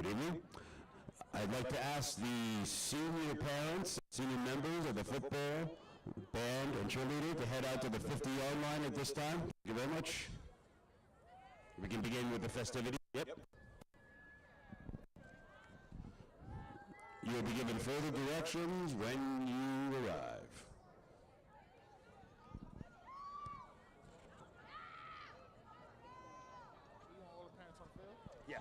evening. I'd like to ask the senior parents, senior members of the football, band, and cheerleader to head out to the 50-yard line at this time. Thank you very much. We can begin with the festivity. Yep. You'll be given further directions when you arrive. Yeah.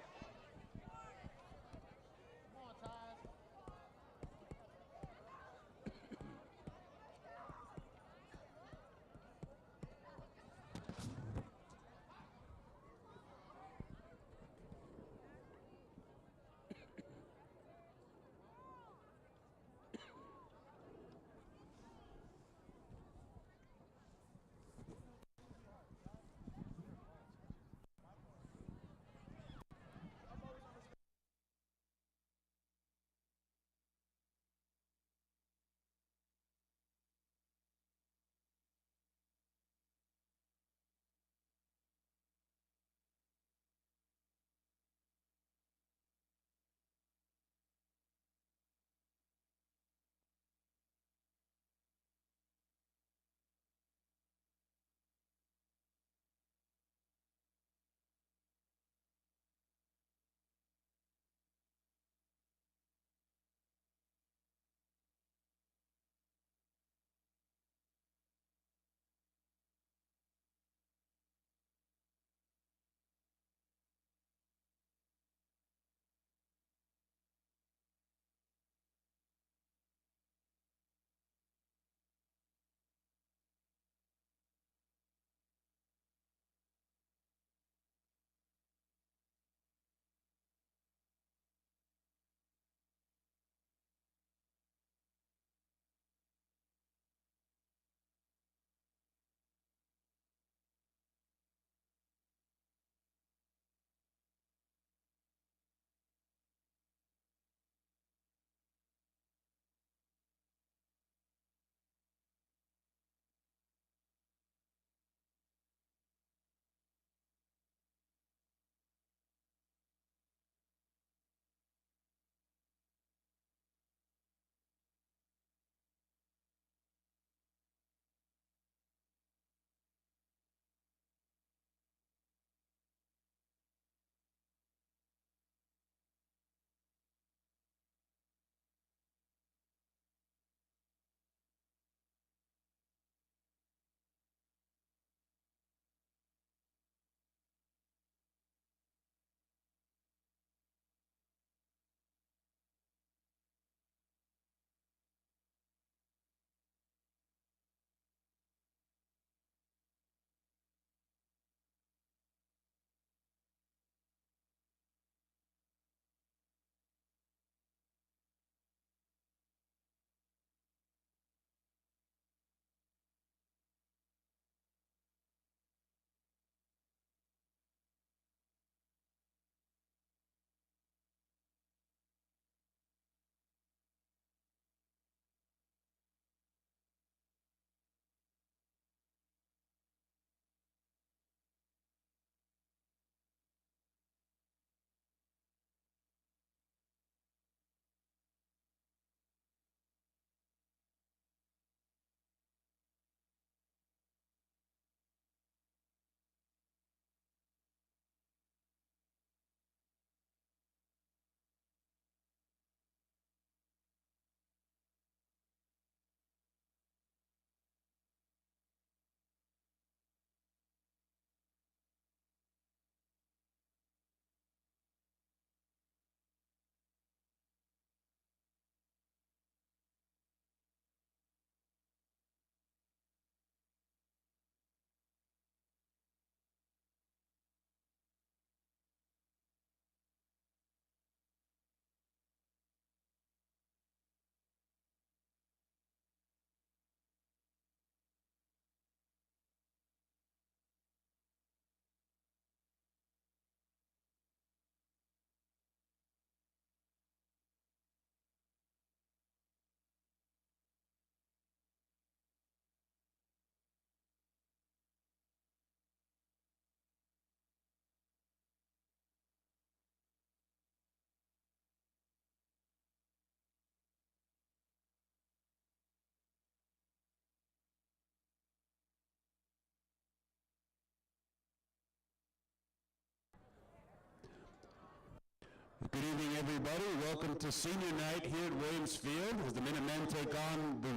Good evening, everybody. Welcome to senior night here at Williams Field as the Minutemen take on the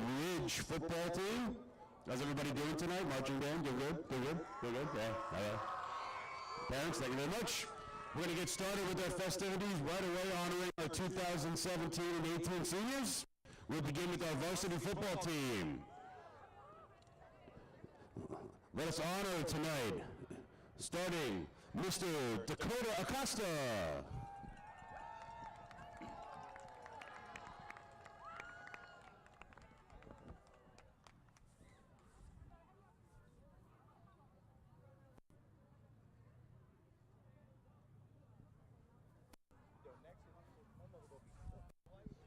Ridge football team. How's everybody doing tonight? Marching band, doing good? Doing good? Doing good? Yeah, all right. Parents, thank you very much. We're going to get started with our festivities right away, honoring our 2017 and 18 seniors. We'll begin with our varsity football team. Let us honor tonight, starting Mr. Dakota Acosta.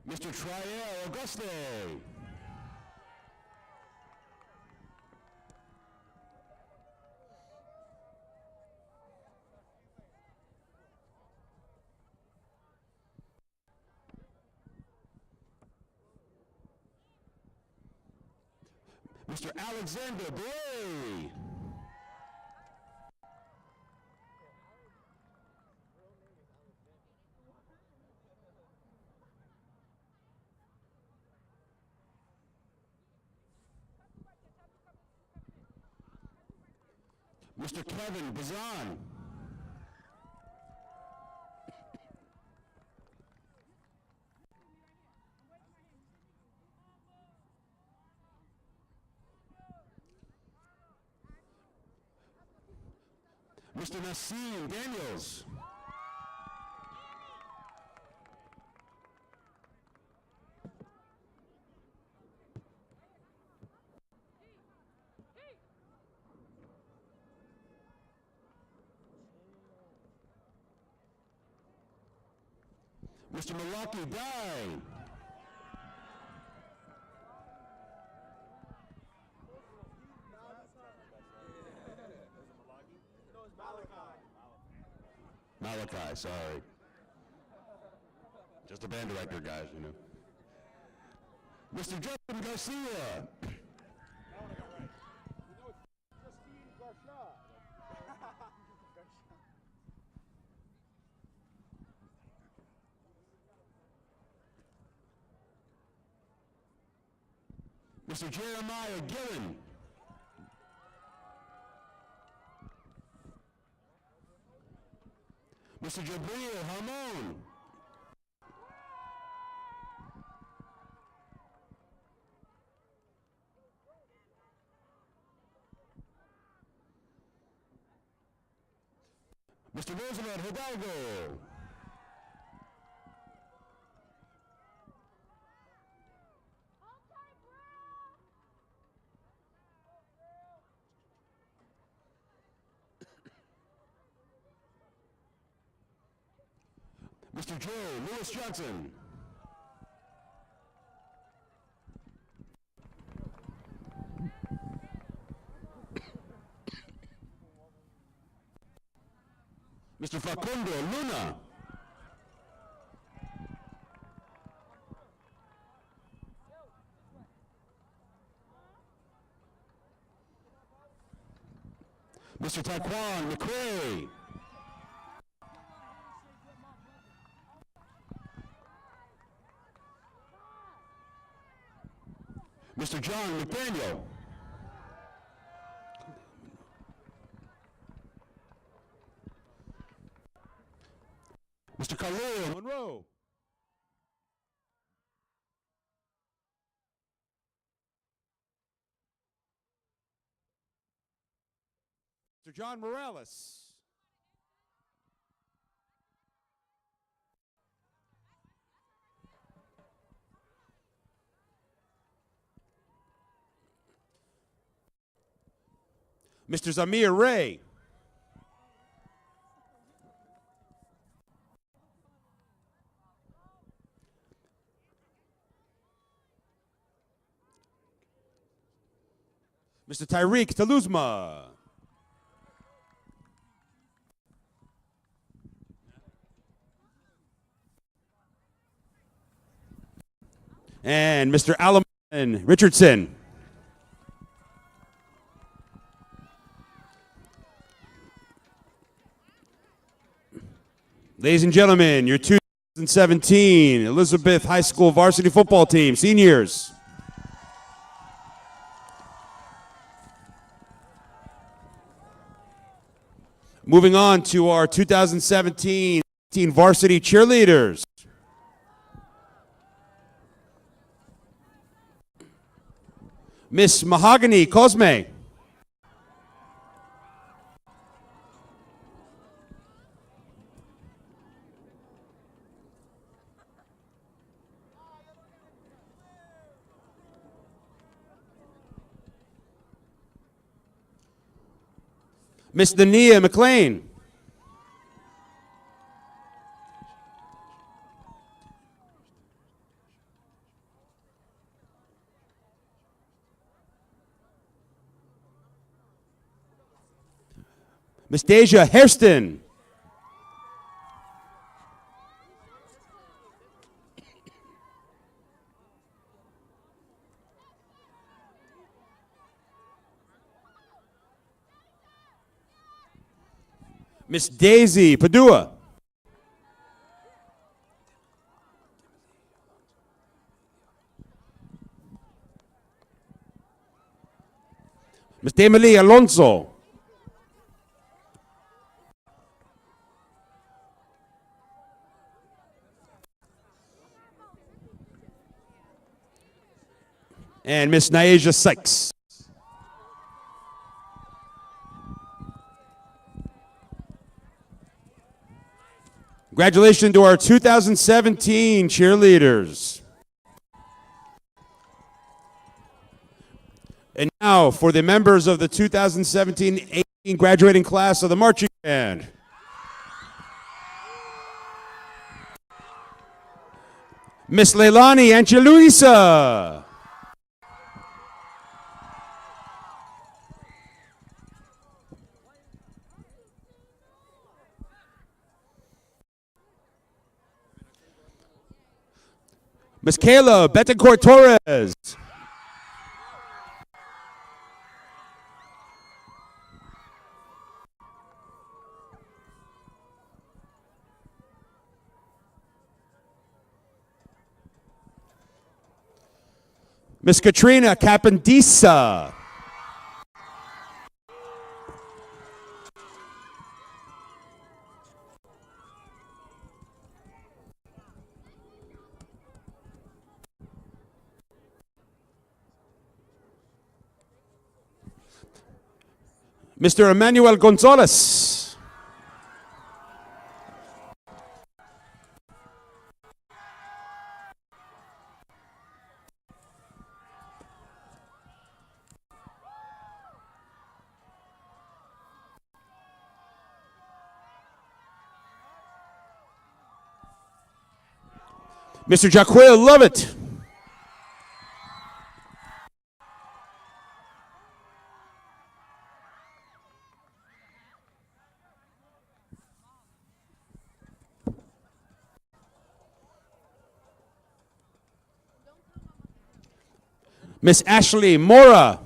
Mr. Triel Auguste. Mr. Alexander Bray. Mr. Kevin Bazan. Mr. Nassim Daniels. Mr. Malaki Dye. Malachi, sorry. Just a band director, guys, you know. Mr. Justin Garcia. Mr. Jeremiah Gillen. Mr. Jabril Hamon. Mr. Roosevelt Hidalgo. Mr. Joe Lewis Johnson. Mr. Facundo Luna. Mr. Taquan McCray. Mr. John McDaniel. Mr. Khalil Monroe. Mr. John Morales. Mr. Zamir Ray. Mr. Tyreek Taluzma. And Mr. Alaman Richardson. Ladies and gentlemen, your two 2017 Elizabeth High School varsity football team, seniors. Moving on to our 2017 varsity cheerleaders. Miss Mahogany Cosme. Miss Dania McLean. Miss Deja Hairston. Miss Daisy Padua. Miss Emily Alonso. And Miss Naija Sykes. Congratulations to our 2017 cheerleaders. And now for the members of the 2017-18 graduating class of the marching band. Miss Leilani Angeluisa. Miss Kayla Betancourt Torres. Miss Katrina Capandisa. Mr. Emmanuel Gonzalez. Mr. Jaquil Lovett. Miss Ashley Mora.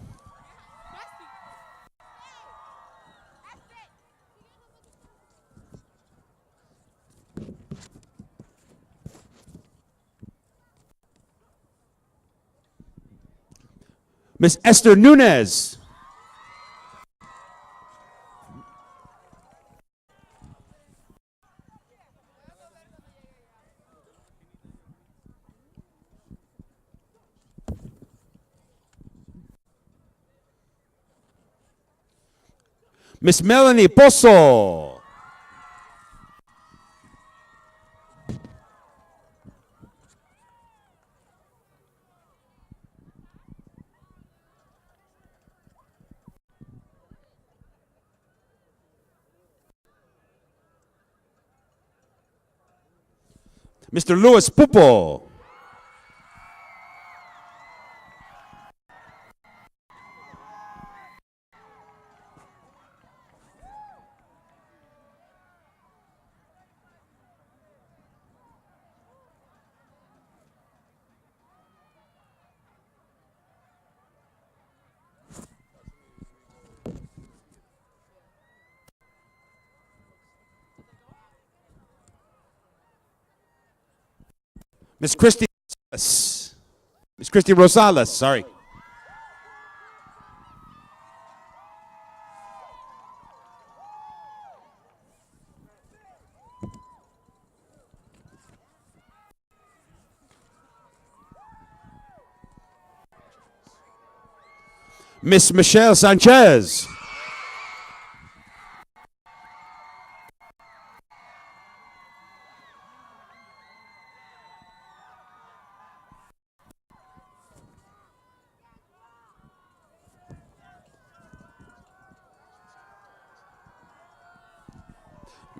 Miss Esther Nunez. Miss Melanie Pozo. Mr. Louis Pupo. Miss Christy Rosales. Miss Christy Rosales, sorry. Miss Michelle Sanchez.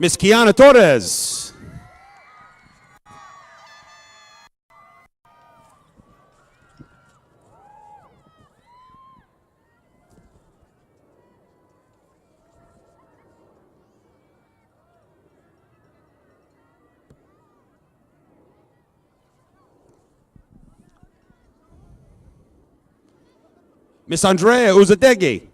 Miss Kiana Torres. Miss Andrea Uzadegi.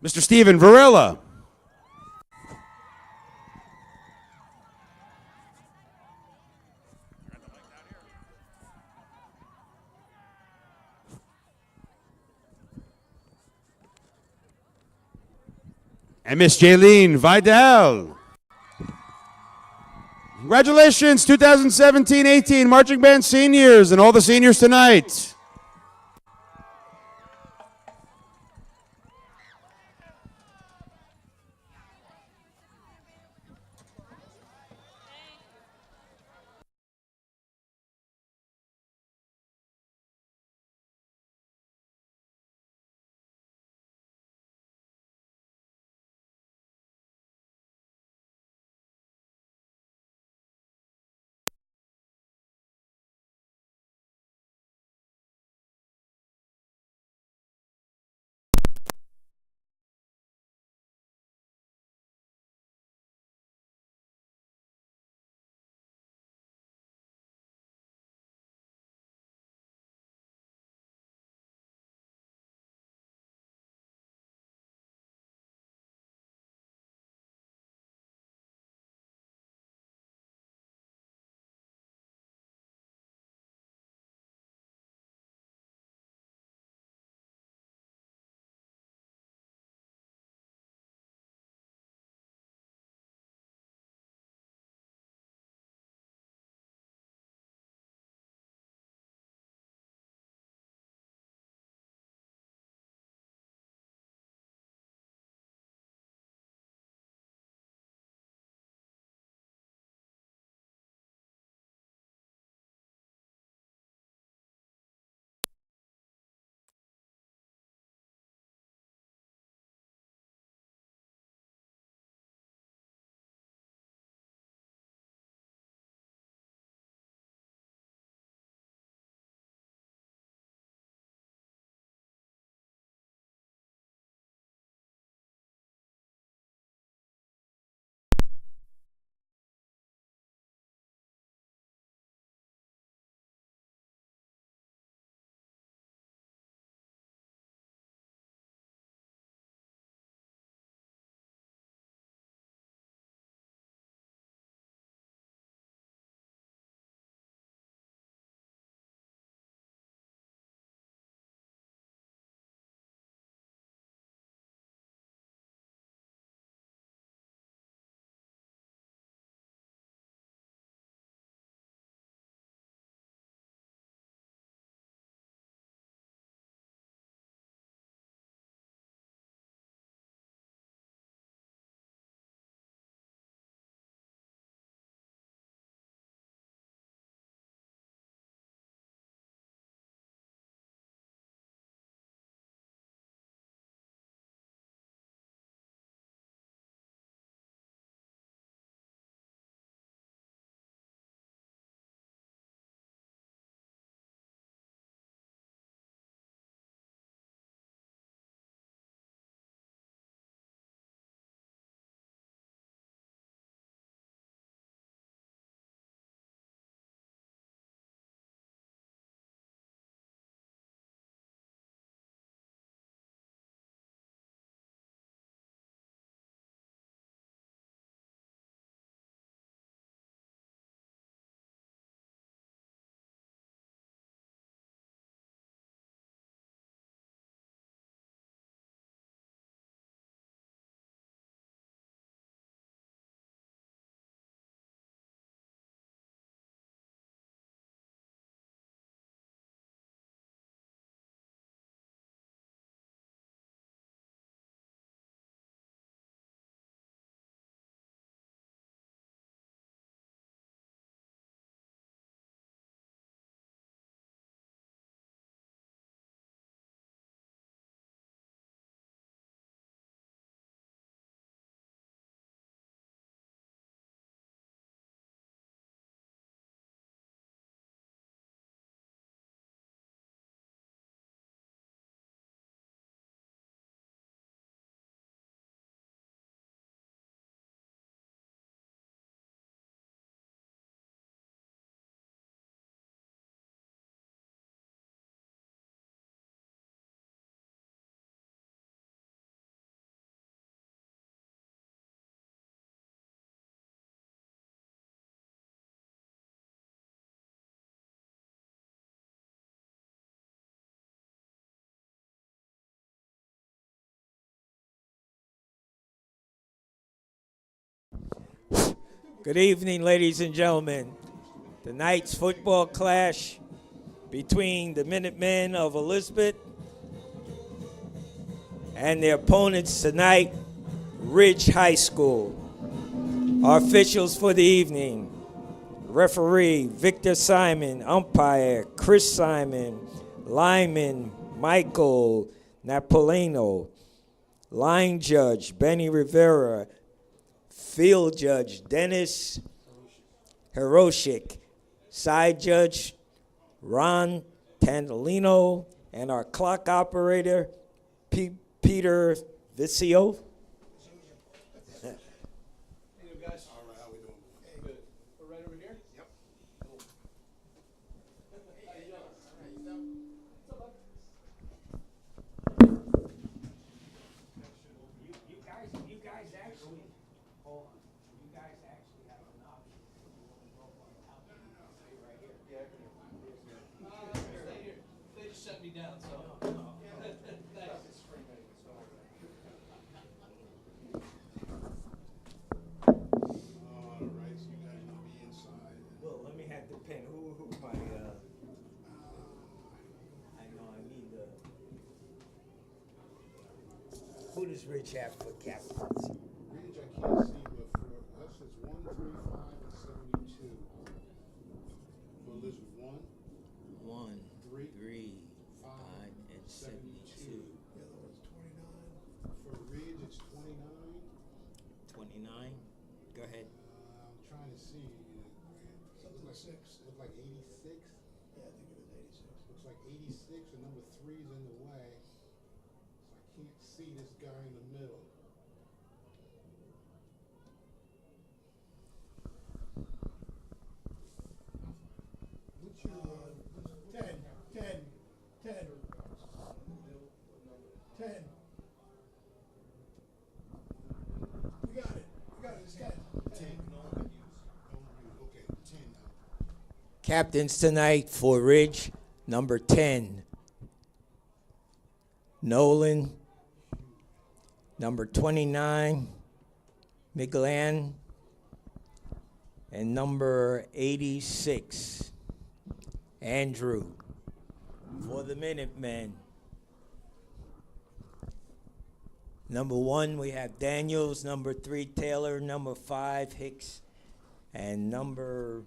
Mr. Steven Varela. And Miss Jaylene Vidal. Congratulations, 2017-18 Marching Band seniors and all the seniors tonight. Good evening, ladies and gentlemen. Tonight's football clash between the Minutemen of Elizabeth and their opponents tonight, Ridge High School. Our officials for the evening: referee Victor Simon, umpire Chris Simon, lineman Michael Napolino, line judge Benny Rivera, field judge Dennis Hiroshik, side judge Ron Tantalino, and our clock operator Peter Vicio. Who does Rich have for captains? Ridge, I can't see, but for us, it's 1, 3, 5, and 72. For Elizabeth, 1, 1, 3, 3, 5, 5, and 72. The other one's 29. For Ridge, it's 29. 29. Go ahead. I'm trying to see. Something like 6. Looks like 86. Yeah, I think it is 86. Looks like 86, and number 3 is in the way. So I can't see this guy in the middle. What's your 10, 10, 10, 10. We got it. It's 10. 10. Okay, 10 now. Captains tonight for Ridge, number 10, Nolan. Number 29, Miglan. And number 86, Andrew. For the Minutemen, number 1, we have Daniels. Number 3, Taylor. Number 5, Hicks. And number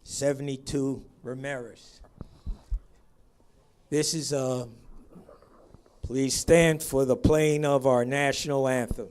72, Ramirez. This is please stand for the playing of our national anthem.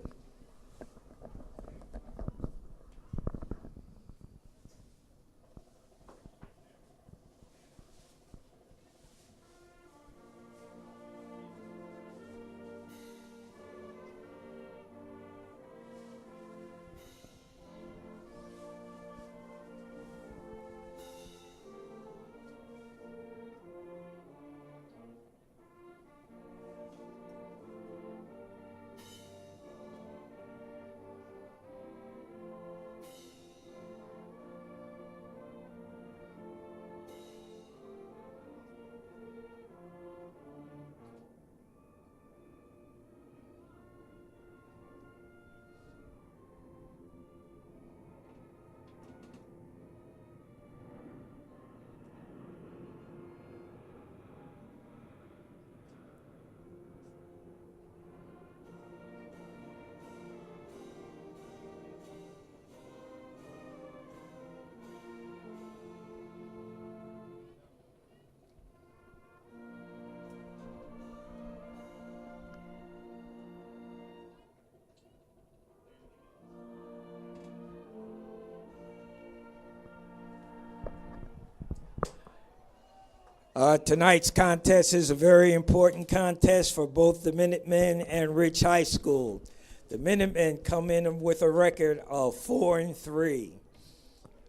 Tonight's contest is a very important contest for both the Minutemen and Ridge High School. The Minutemen come in with a record of 4-3.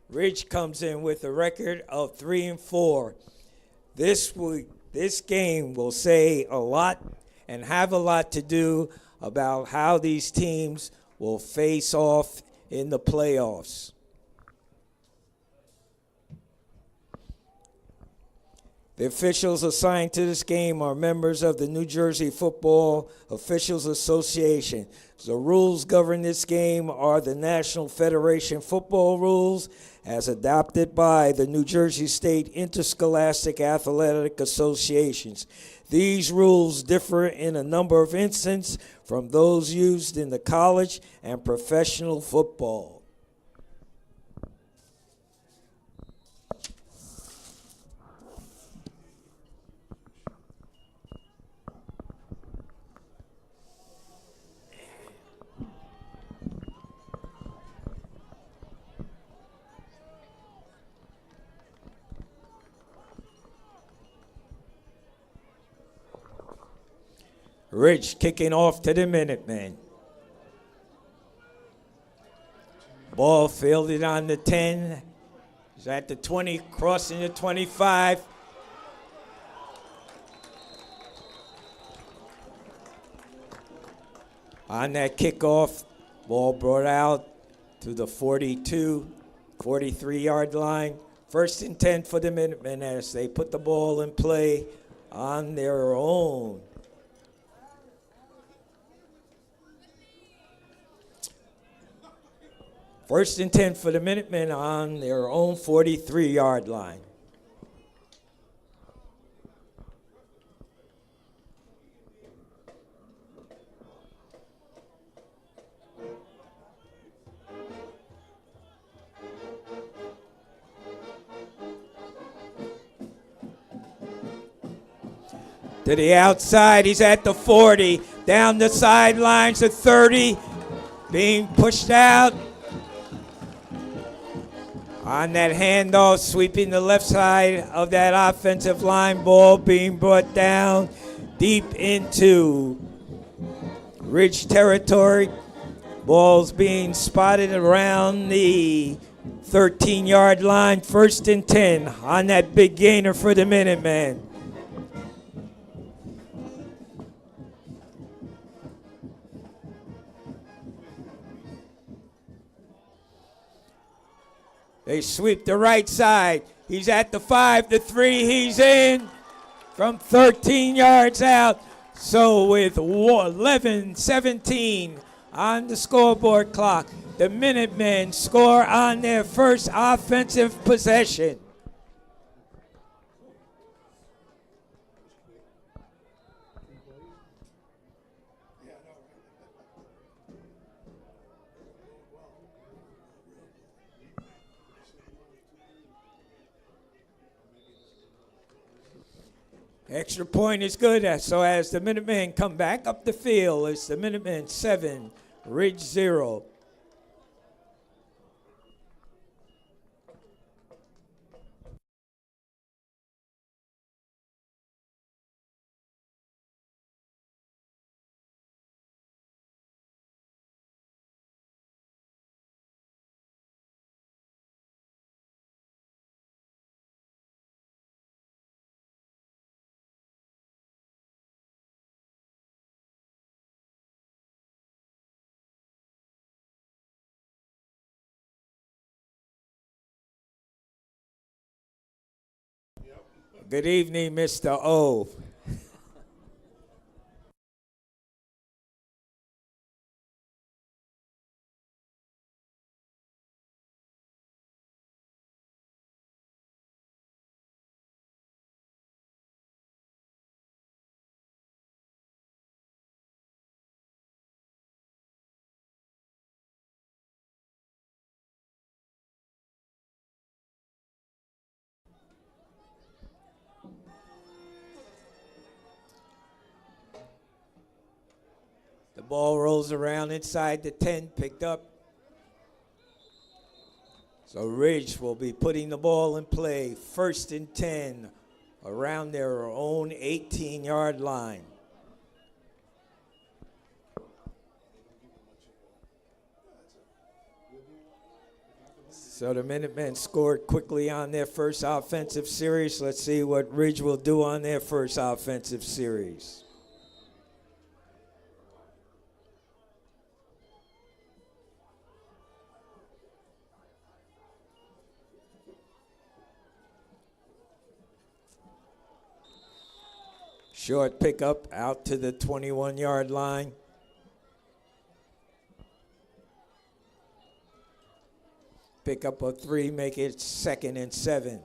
Ridge comes in with a record of 3-4. This game will say a lot and have a lot to do about how these teams will face off in the playoffs. The officials assigned to this game are members of the New Jersey Football Officials Association. The rules governing this game are the National Federation football rules as adopted by the New Jersey State Interscholastic Athletic Associations. These rules differ in a number of instances from those used in the college and professional football. Ridge kicking off to the Minutemen. Ball fielded on the 10. He's at the 20, crossing the 25. On that kickoff, ball brought out to the 42, 43-yard line. First and 10 for the Minutemen as they put the ball in play on their own. First and 10 for the Minutemen on their own 43-yard line. To the outside, he's at the 40. Down the sidelines at 30. Being pushed out. On that handoff, sweeping the left side of that offensive line, ball being brought down deep into Ridge territory. Ball's being spotted around the 13-yard line. First and 10 on that big gainer for the Minutemen. They sweep the right side. He's at the 5, the 3. He's in from 13 yards out. So with 11:17 on the scoreboard clock, the Minutemen score on their first offensive possession. Extra point is good, so as the Minutemen come back up the field, it's the Minutemen 7, Ridge 0. Good evening, Mr. O. The ball rolls around inside the 10, picked up. So Ridge will be putting the ball in play, first and 10, around their own 18-yard line. So the Minutemen scored quickly on their first offensive series. Let's see what Ridge will do on their first offensive series. Short pickup out to the 21-yard line. Pick up a 3, make it 2nd and 7.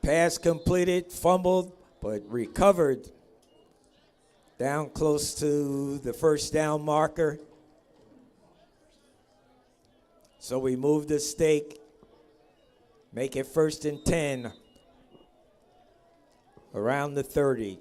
Pass completed, fumbled, but recovered. Down close to the first down marker. So we move the stake, make it 1st and 10, around the 30.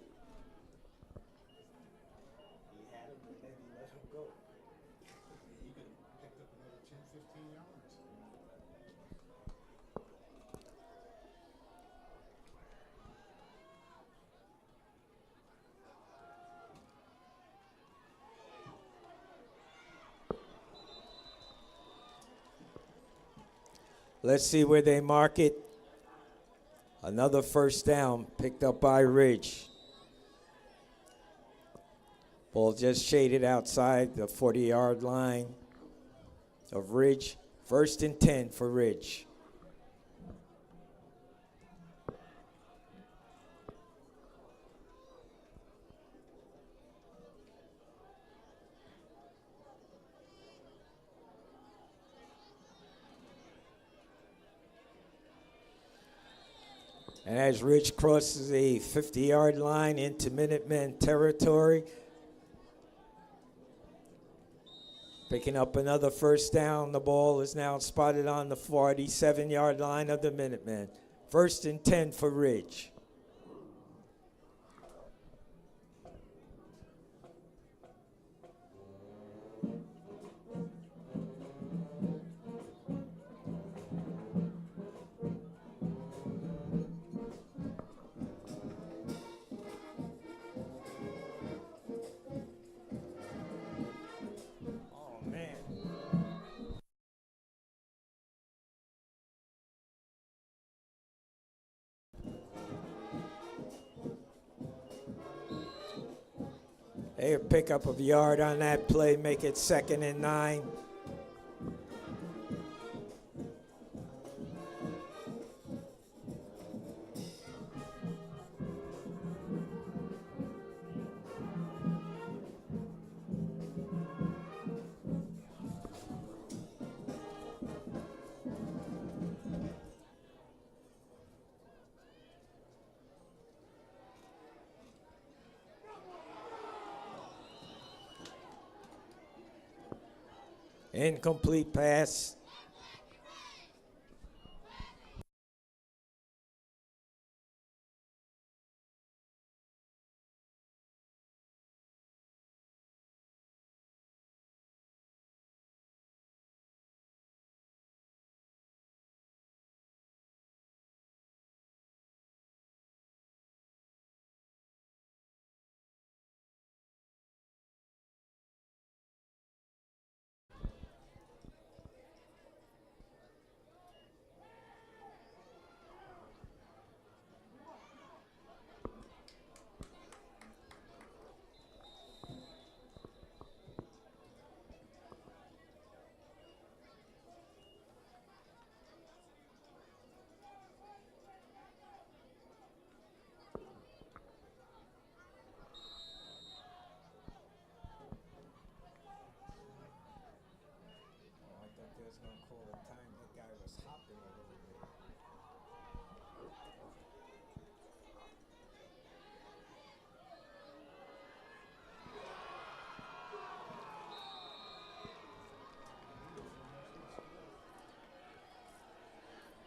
Let's see where they mark it. Another first down picked up by Ridge. Ball just shaded outside the 40-yard line of Ridge. 1st and 10 for Ridge. And as Ridge crosses the 50-yard line into Minutemen territory, picking up another first down, the ball is now spotted on the 47-yard line of the Minutemen. 1st and 10 for Ridge. They pick up a yard on that play, make it 2nd and 9. Incomplete pass.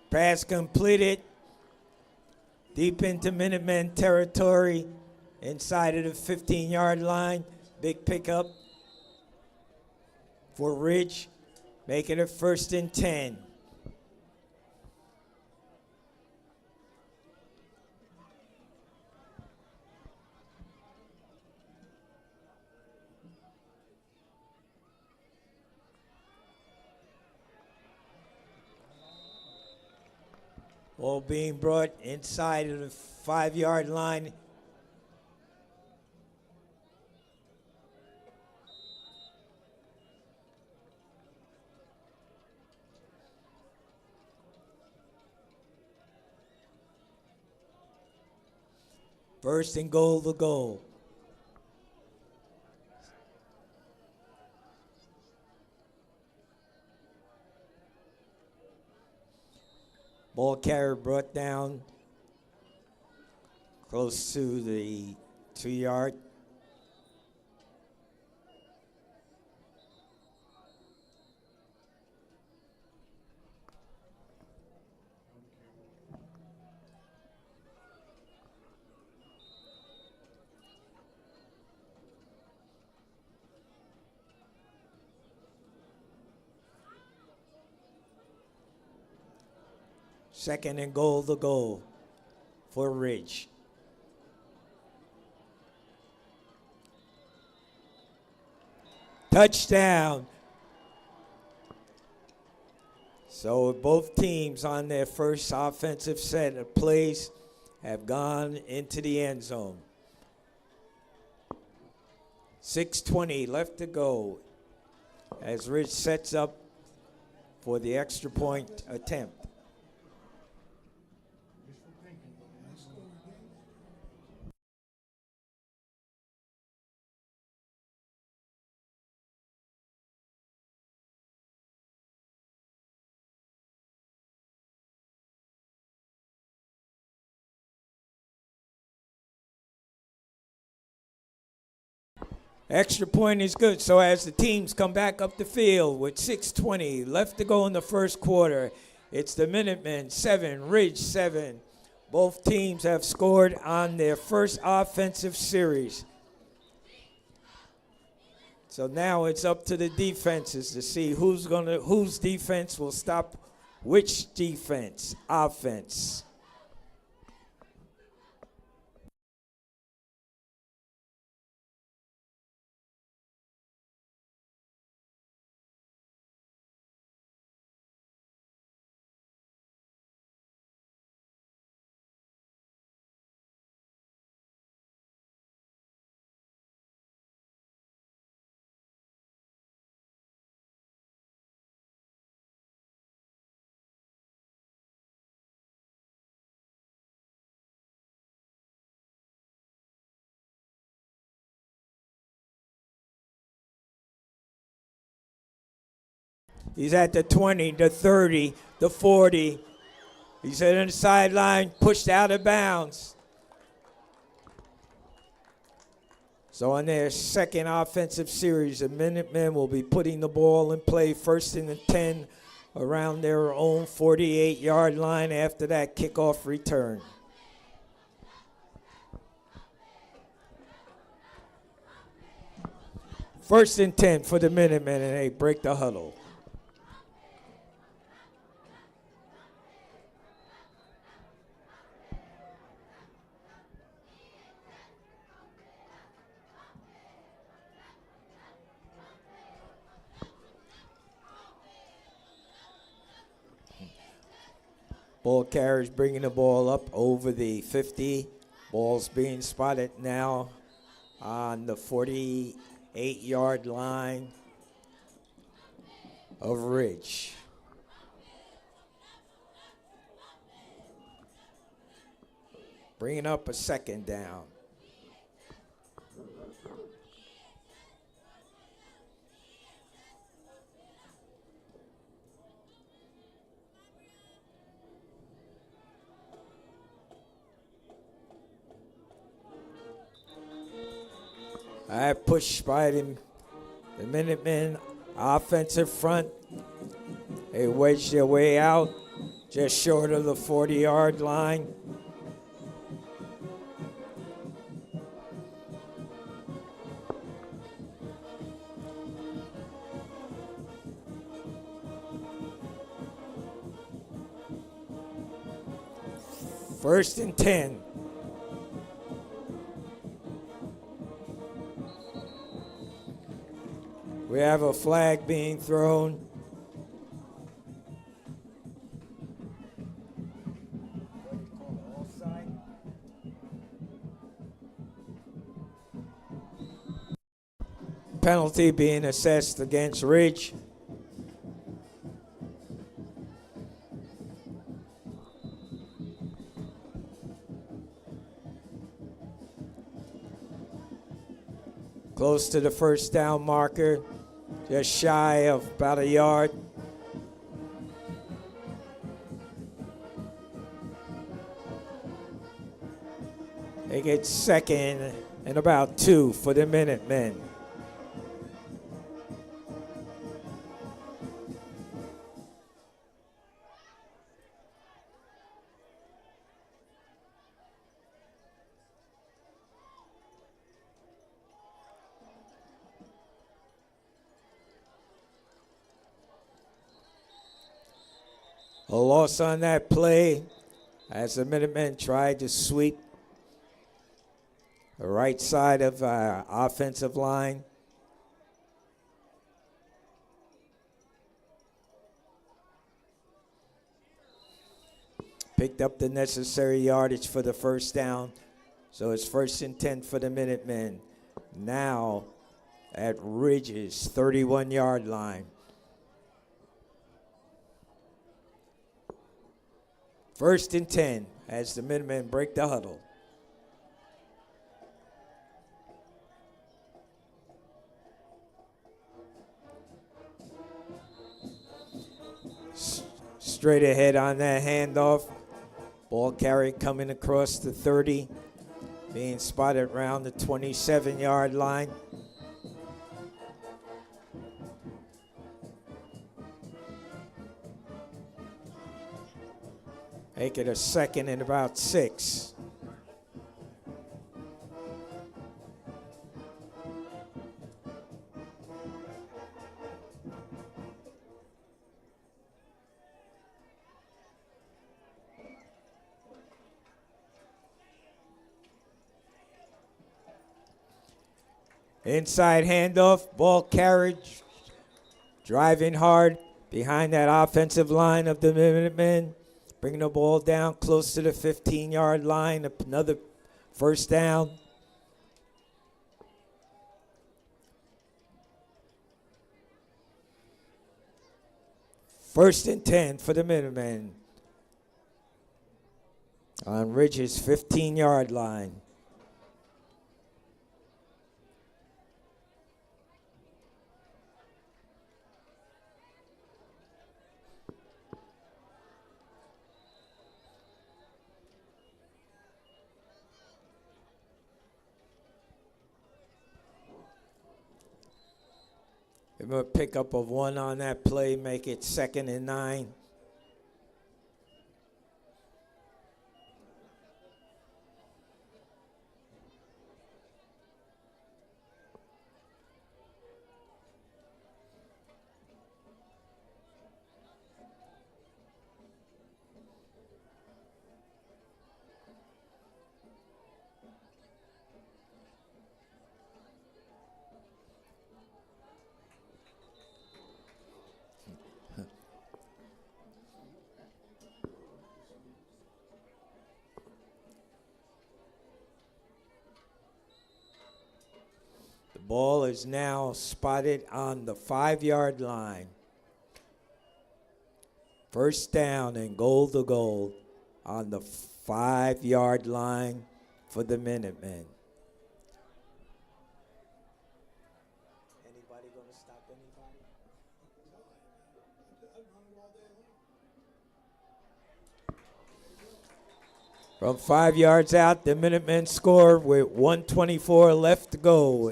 Pass completed. Deep into Minutemen territory, inside of the 15-yard line. Big pickup for Ridge, making it 1st and 10. Ball being brought inside of the 5-yard line. First and goal, the goal. Ball carrier brought down close to the 2-yard. Second and goal, the goal for Ridge. Touchdown. So both teams on their first offensive set of plays have gone into the end zone. 6:20 left to go as Ridge sets up for the extra point attempt. Extra point is good. So as the teams come back up the field with 6:20 left to go in the first quarter, it's the Minutemen 7, Ridge 7. Both teams have scored on their first offensive series. So now it's up to the defenses to see whose defense will stop which defense, offense. He's at the 20, the 30, the 40. He's at the sideline, pushed out of bounds. So on their second offensive series, the Minutemen will be putting the ball in play first and 10 around their own 48-yard line after that kickoff return. First and 10 for the Minutemen, and they break the huddle. Ball carriers bringing the ball up over the 50. Ball's being spotted now on the 48-yard line of Ridge. Bringing up a second down. Push by the Minutemen offensive front. They wedge their way out just short of the 40-yard line. First and 10. We have a flag being thrown. Penalty being assessed against Ridge. Close to the first down marker, just shy of about a yard. They get second and about 2 for the Minutemen. A loss on that play as the Minutemen tried to sweep the right side of our offensive line. Picked up the necessary yardage for the first down. So it's 1st and 10 for the Minutemen. Now at Ridge's 31-yard line. First and 10 as the Minutemen break the huddle. Straight ahead on that handoff. Ball carry coming across the 30. Being spotted around the 27-yard line. Make it a 2nd and about 6. Inside handoff, ball carriage, driving hard behind that offensive line of the Minutemen. Bringing the ball down close to the 15-yard line. Another first down. First and 10 for the Minutemen on Ridge's 15-yard line. A pickup of 1 on that play, make it 2nd and 9. Ball is now spotted on the 5-yard line. First down and goal to goal on the 5-yard line for the Minutemen. Anybody going to stop anybody? From 5 yards out, the Minutemen score with 1:24 left to go.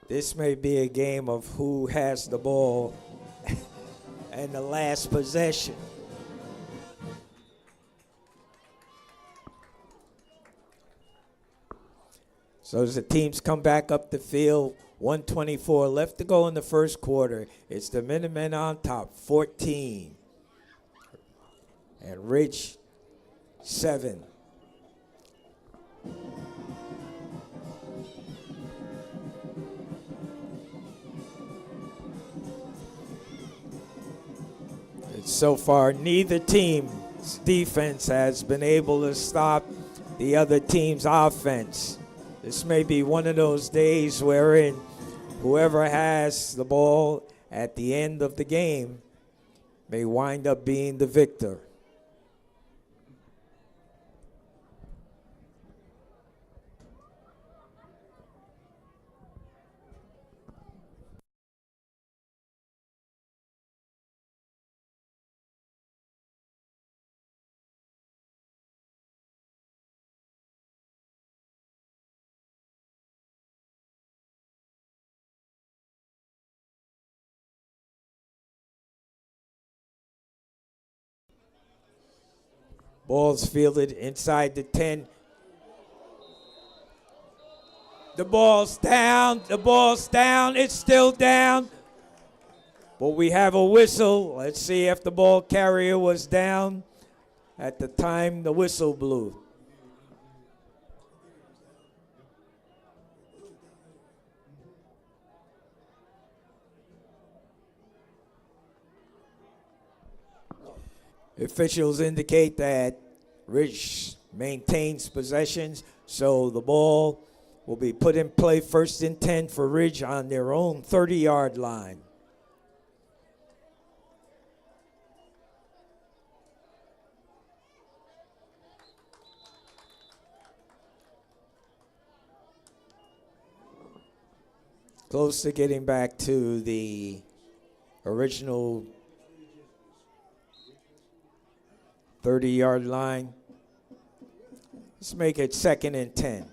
This may be a game of who has the ball and the last possession. So as the teams come back up the field, 1:24 left to go in the first quarter. It's the Minutemen on top, 14. And Ridge, 7. So far, neither team's defense has been able to stop the other team's offense. This may be one of those days wherein whoever has the ball at the end of the game may wind up being the victor. Ball's fielded inside the 10. The ball's down. The ball's down. It's still down. But we have a whistle. Let's see if the ball carrier was down at the time the whistle blew. Officials indicate that Ridge maintains possessions, so the ball will be put in play 1st and 10 for Ridge on their own 30-yard line. Close to getting back to the original 30-yard line. Let's make it 2nd and 10.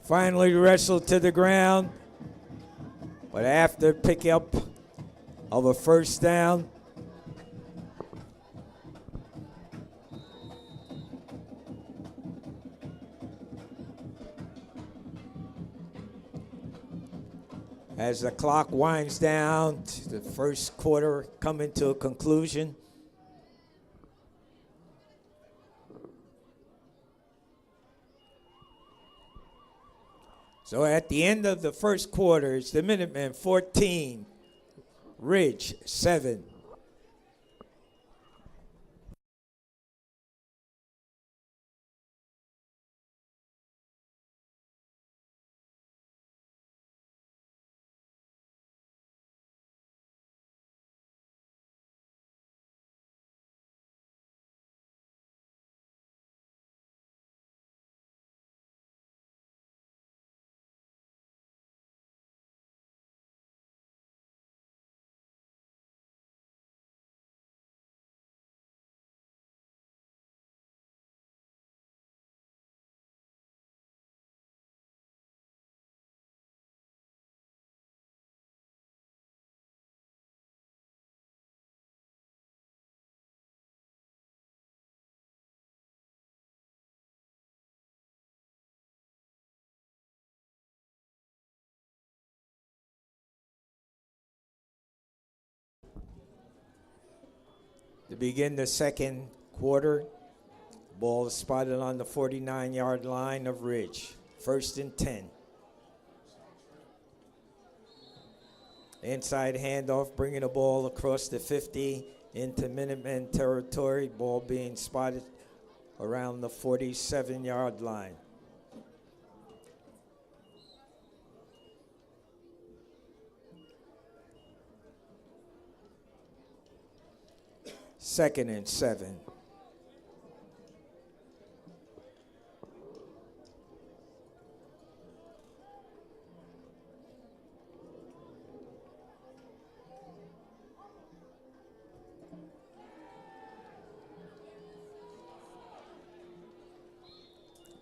Finally wrestled to the ground, but after pickup of a 1st down, as the clock winds down, the 1st quarter coming to a conclusion. So at the end of the 1st quarter, it's the Minutemen 14, Ridge 7. To begin the 2nd quarter, ball is spotted on the 49-yard line of Ridge. 1st and 10. Inside handoff, bringing the ball across the 50 into Minutemen territory. Ball being spotted around the 47-yard line. Second and 7.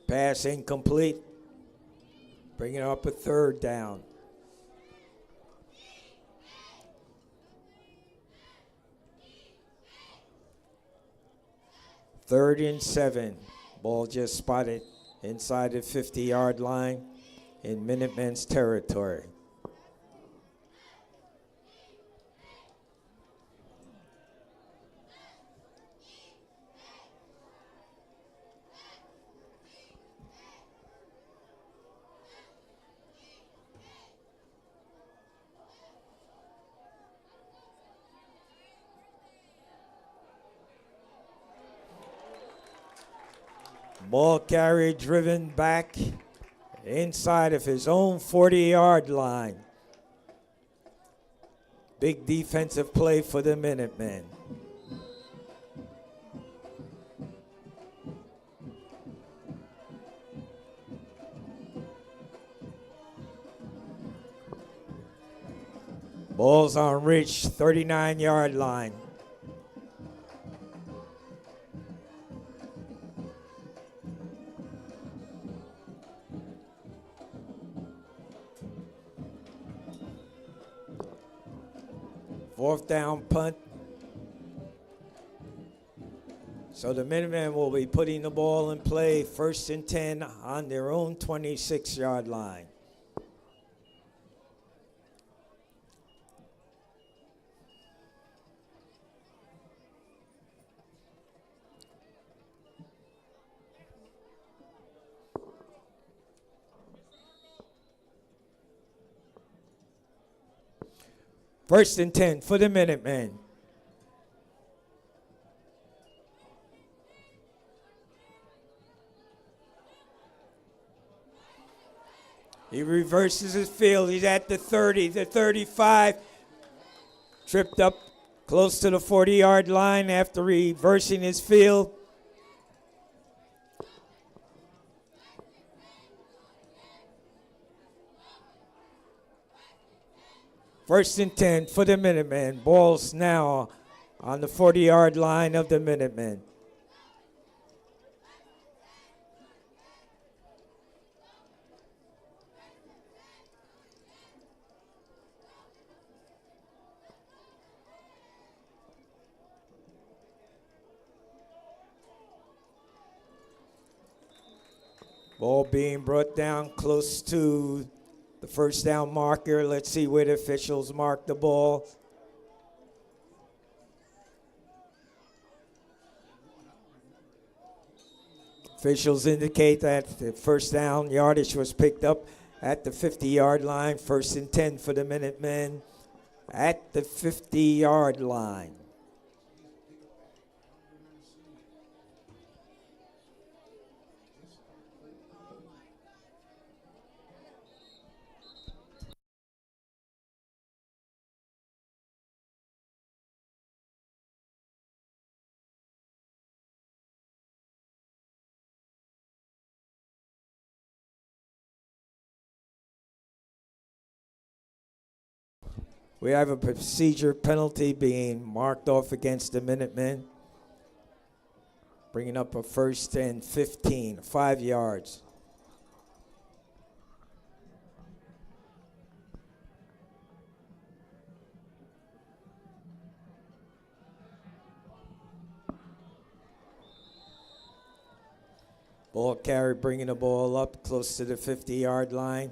Pass incomplete. Bringing up a third down. Third and 7. Ball just spotted inside the 50-yard line in Minutemen's territory. Ball carrier driven back inside of his own 40-yard line. Big defensive play for the Minutemen. Ball's on Ridge, 39-yard line. Fourth down punt. So the Minutemen will be putting the ball in play, 1st and 10 on their own 26-yard line. First and 10 for the Minutemen. He reverses his field. He's at the 30, the 35. Tripped up close to the 40-yard line after reversing his field. First and 10 for the Minutemen. Ball's now on the 40-yard line of the Minutemen. Ball being brought down close to the first down marker. Let's see where the officials mark the ball. Officials indicate that the first down yardage was picked up at the 50-yard line. 1st and 10 for the Minutemen at the 50-yard line. We have a procedure penalty being marked off against the Minutemen, bringing up a 1st and 15, 5 yards. Ball carrier bringing the ball up close to the 50-yard line.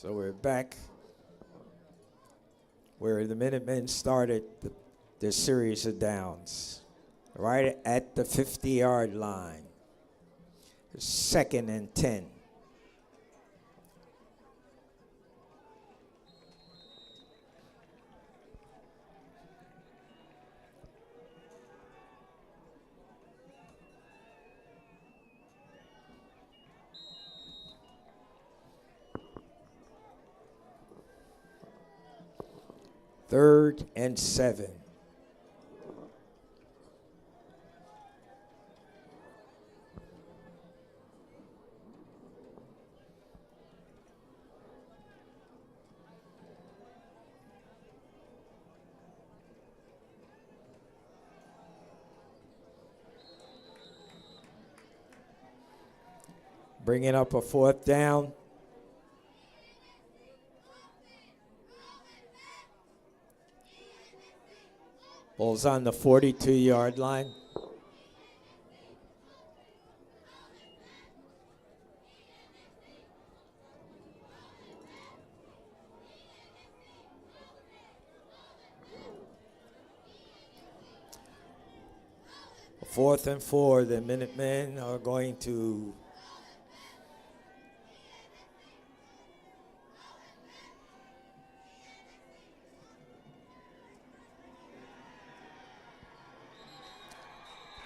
So we're back where the Minutemen started their series of downs, right at the 50-yard line. 2nd and 10. 3rd and 7. Bringing up a 4th down. Ball's on the 42-yard line. Fourth and 4, the Minutemen are going to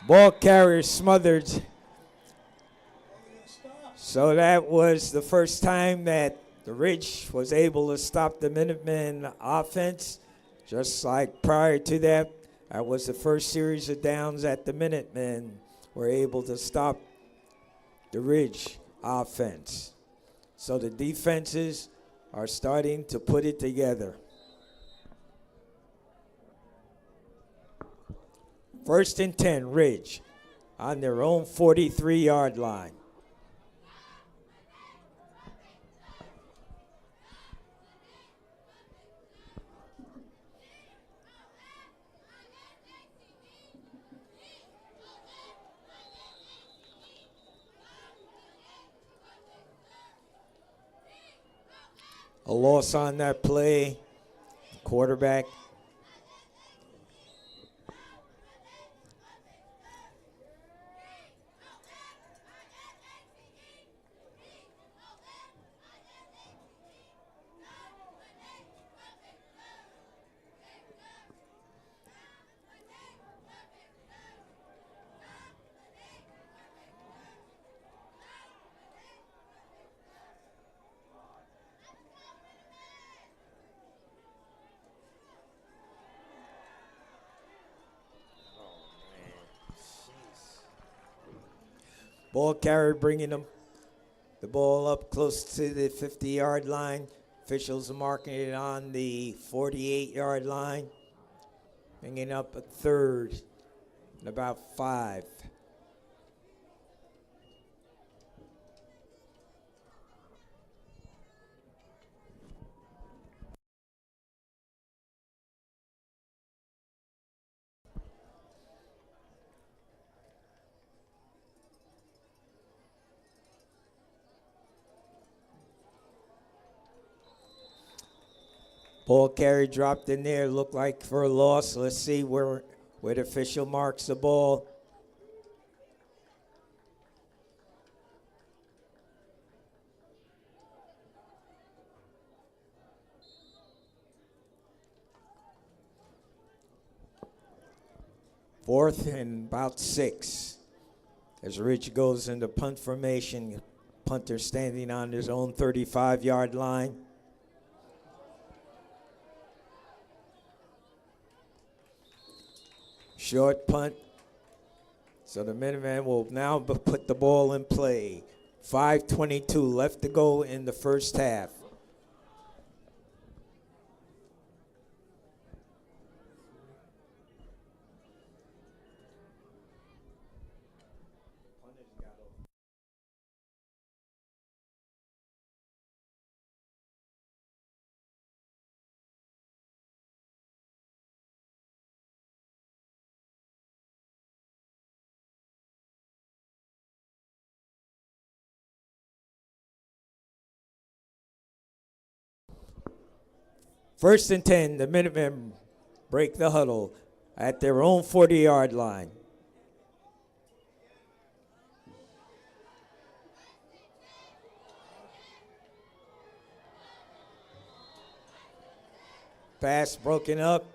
ball carrier smothered. So that was the first time that the Ridge was able to stop the Minutemen offense. Just like prior to that, that was the first series of downs that the Minutemen were able to stop the Ridge offense. So the defenses are starting to put it together. 1st and 10, Ridge on their own 43-yard line. A loss on that play. Quarterback. Ball carrier bringing the ball up close to the 50-yard line. Officials are marking it on the 48-yard line. Bringing up a 3rd and about 5. Ball carry dropped in there, looked like for a loss. Let's see where the official marks the ball. Fourth and about 6. As Ridge goes into punt formation, punter standing on his own 35-yard line. Short punt. So the Minutemen will now put the ball in play. 5:22 left to go in the first half. First and 10, the Minutemen break the huddle at their own 40-yard line. Pass broken up.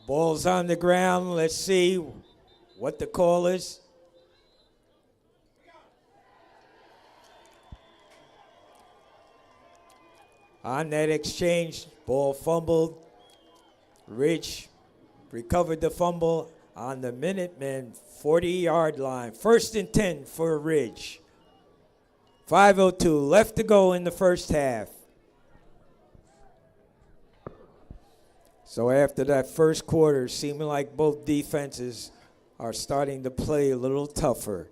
Ball's on the ground. Let's see what the call is. On that exchange, ball fumbled. Ridge recovered the fumble on the Minutemen 40-yard line. 1st and 10 for Ridge. 5:02 left to go in the first half. So after that first quarter, seeming like both defenses are starting to play a little tougher.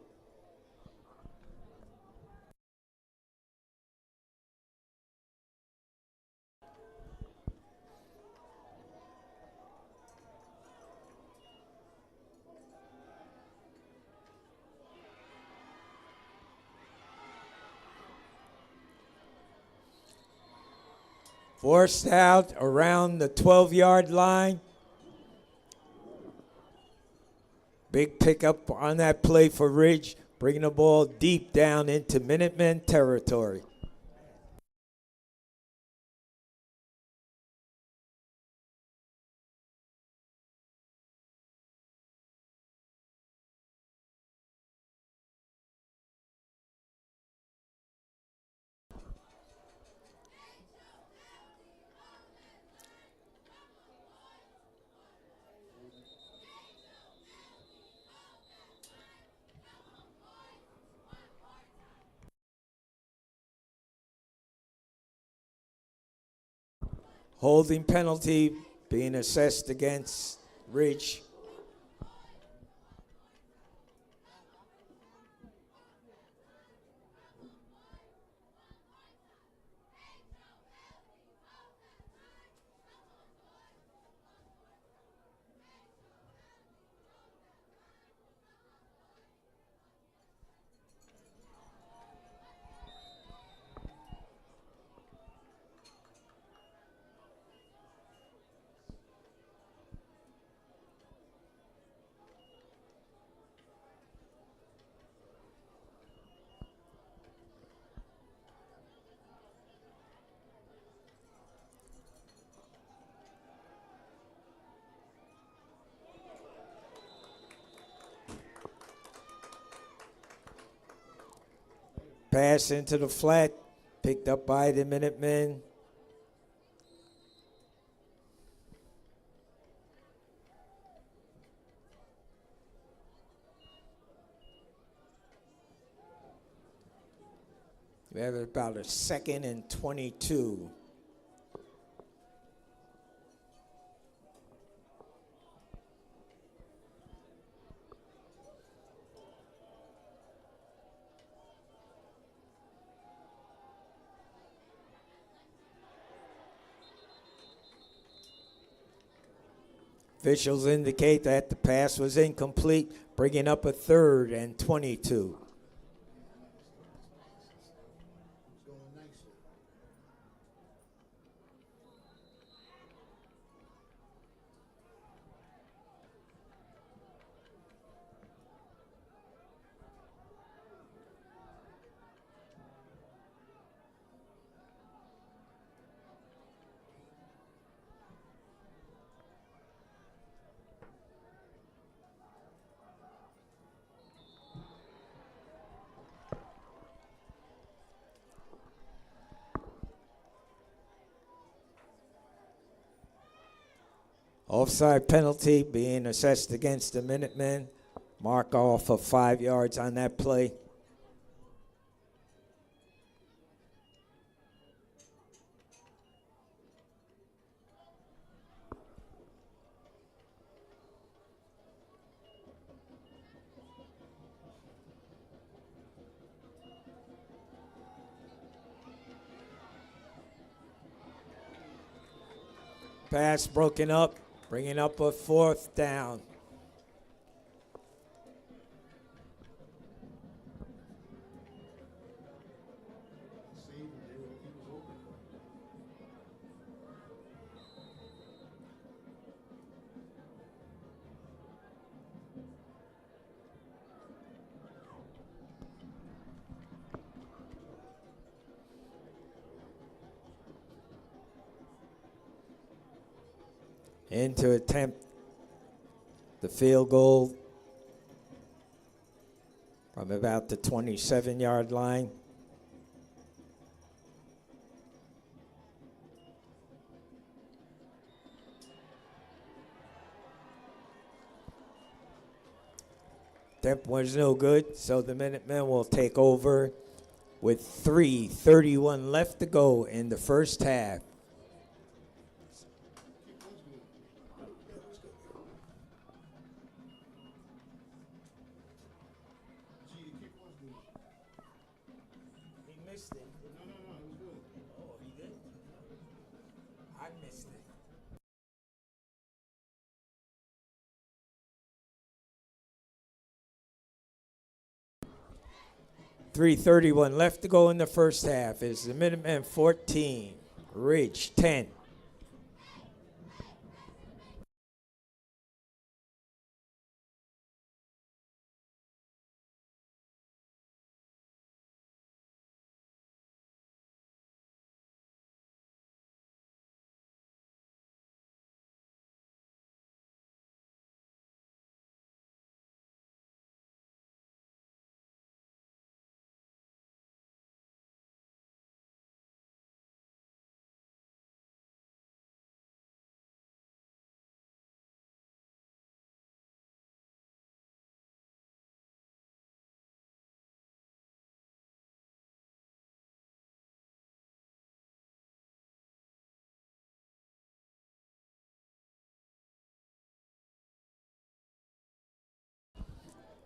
Forced out around the 12-yard line. Big pickup on that play for Ridge, bringing the ball deep down into Minutemen territory. Holding penalty being assessed against Ridge. Pass into the flat, picked up by the Minutemen. We have about a 2nd and 22. Officials indicate that the pass was incomplete, bringing up a 3rd and 22. Offside penalty being assessed against the Minutemen. Mark off of 5 yards on that play. Pass broken up, bringing up a 4th down. Into attempt The field goal from about the 27-yard line. That was no good, so the Minutemen will take over with 3:31 left to go in the first half. He missed it. No, it was good. Oh, he did? I missed it. .331 left to go in the first half. Is the Minutemen 14, Ridge 10.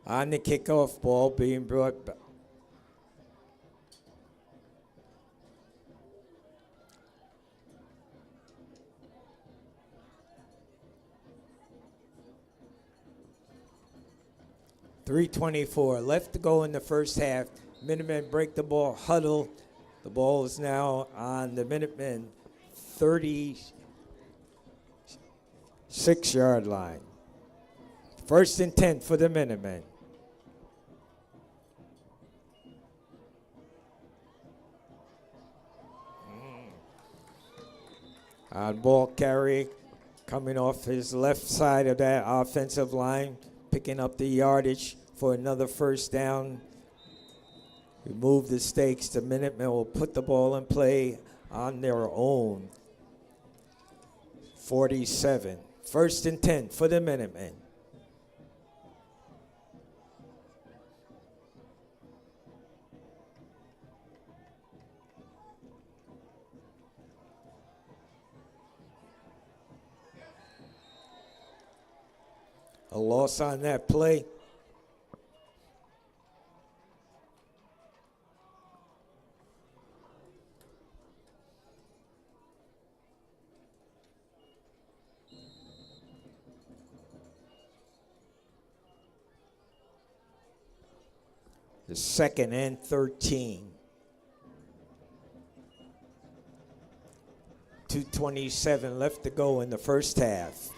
On the kickoff, ball being brought back. .324 left to go in the first half. Minutemen break the ball, huddle. The ball is now on the Minutemen 36-yard line. First and 10 for the Minutemen. On ball carry, coming off his left side of that offensive line, picking up the yardage for another first down. Remove the stakes. The Minutemen will put the ball in play on their own 47. First and 10 for the Minutemen. A loss on that play. The second and 13. 2:27 left to go in the first half.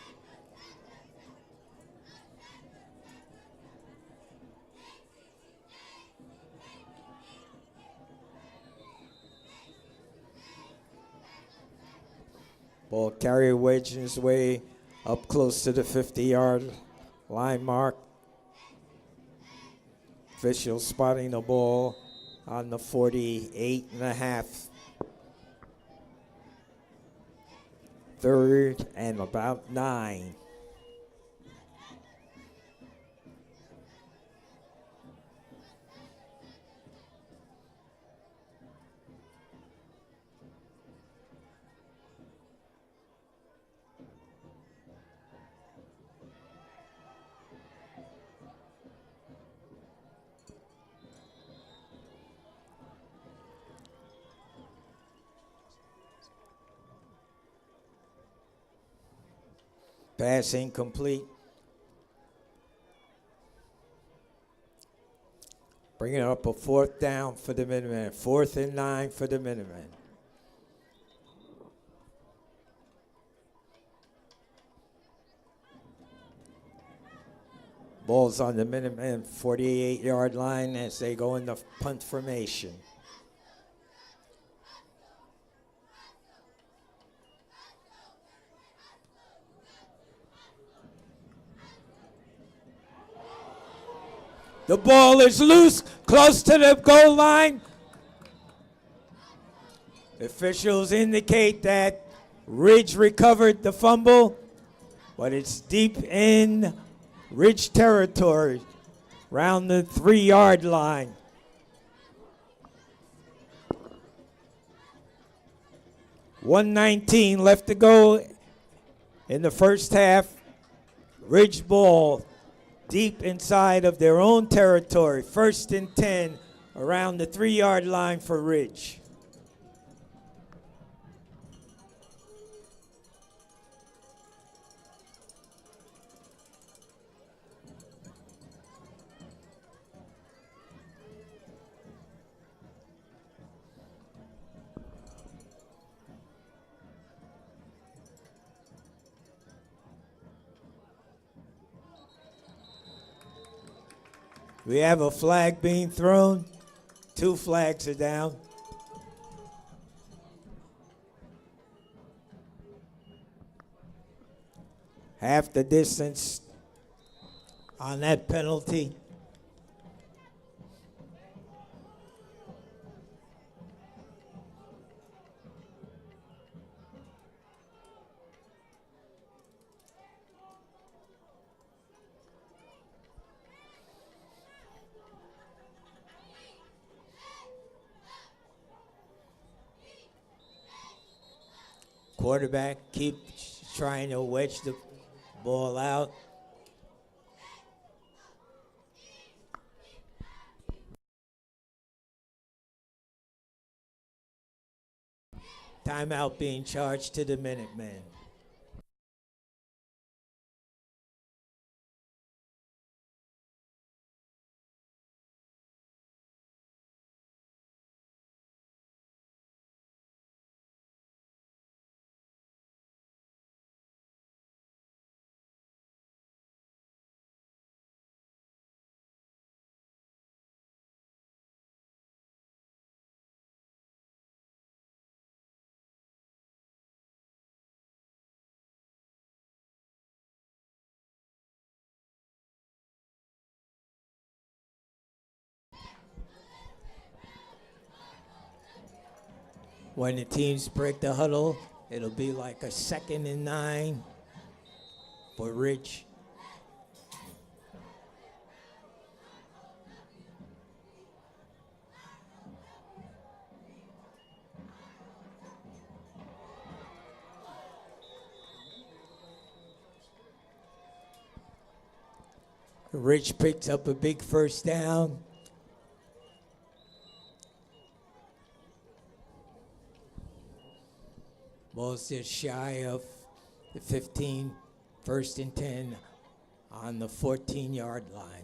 Ball carrier wedging his way up close to the 50-yard line mark. Official spotting the ball on the 48.5. Third and about 9. Pass incomplete. Bringing up a fourth down for the Minutemen. 4th and 9 for the Minutemen. Ball's on the Minutemen 48-yard line as they go into punt formation. The ball is loose, close to the goal line. Officials indicate that Ridge recovered the fumble, but it's deep in Ridge territory, around the 3-yard line. .119 left to go in the first half. Ridge ball deep inside of their own territory. 1st and 10 around the 3-yard line for Ridge. We have a flag being thrown. 2 flags are down. Half the distance on that penalty. Quarterback keeps trying to wedge the ball out. Timeout being charged to the Minutemen. When the teams break the huddle, it'll be like a 2nd and 9 for Ridge. Ridge picks up a big 1st down. Ball's just shy of the 15, 1st and 10 on the 14-yard line.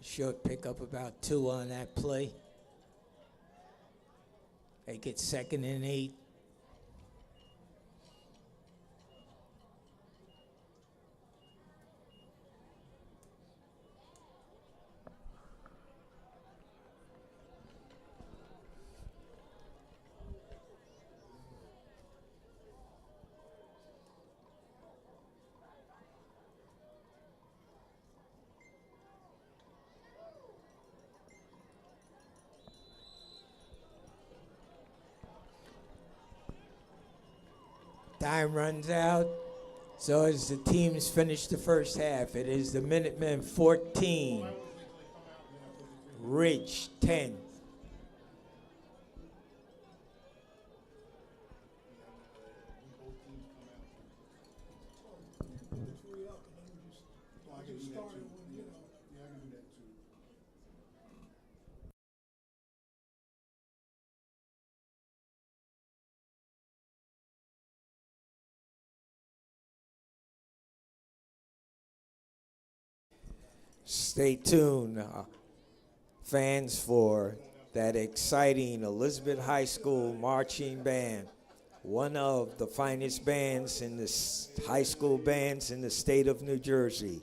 Should pick up about 2 on that play. They get 2nd and 8. Time runs out. So as the teams finish the first half, it is the Minutemen 14, Ridge 10. Stay tuned, fans, for that exciting Elizabeth High School marching band. one of the finest bands in the high school bands in the state of New Jersey.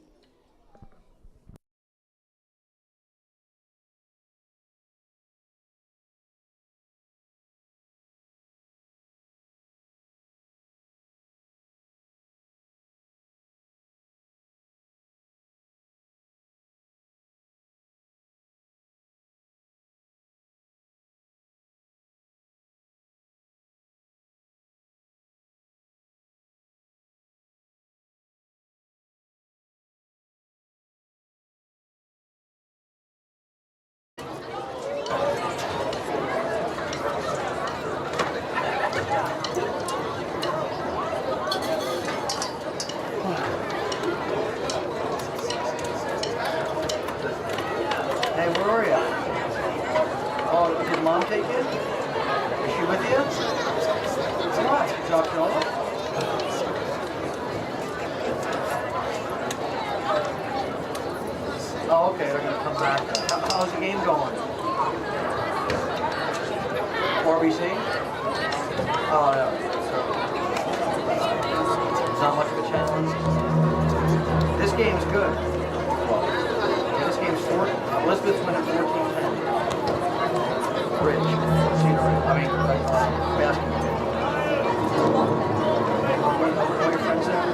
Hey, where are you? Oh, did Mom take you? Is she with you? Come on, drop her off. Oh, okay, they're gonna come back. How's the game going? RBC? Oh, no. It's not much of a challenge. This game's good. This game's 40. Elizabeth's winning 14-10. Ridge. Basking Ridge. Are your friends there?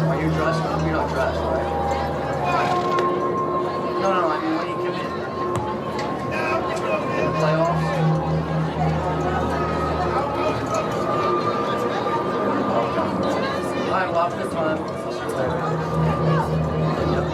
Are you dressed? You're not dressed, right? No, I mean when you come in the playoffs. Okay. All right, well, have a good time. I'll see you later. Yep.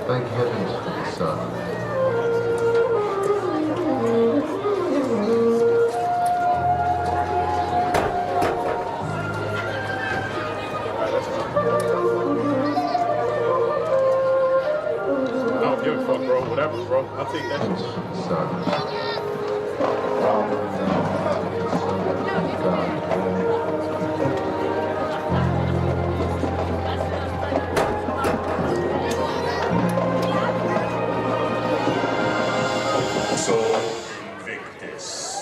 Thank heavens for the sun. Oh, the fuck, bro. Whatever, bro. I'll take that. Son. So Invictus.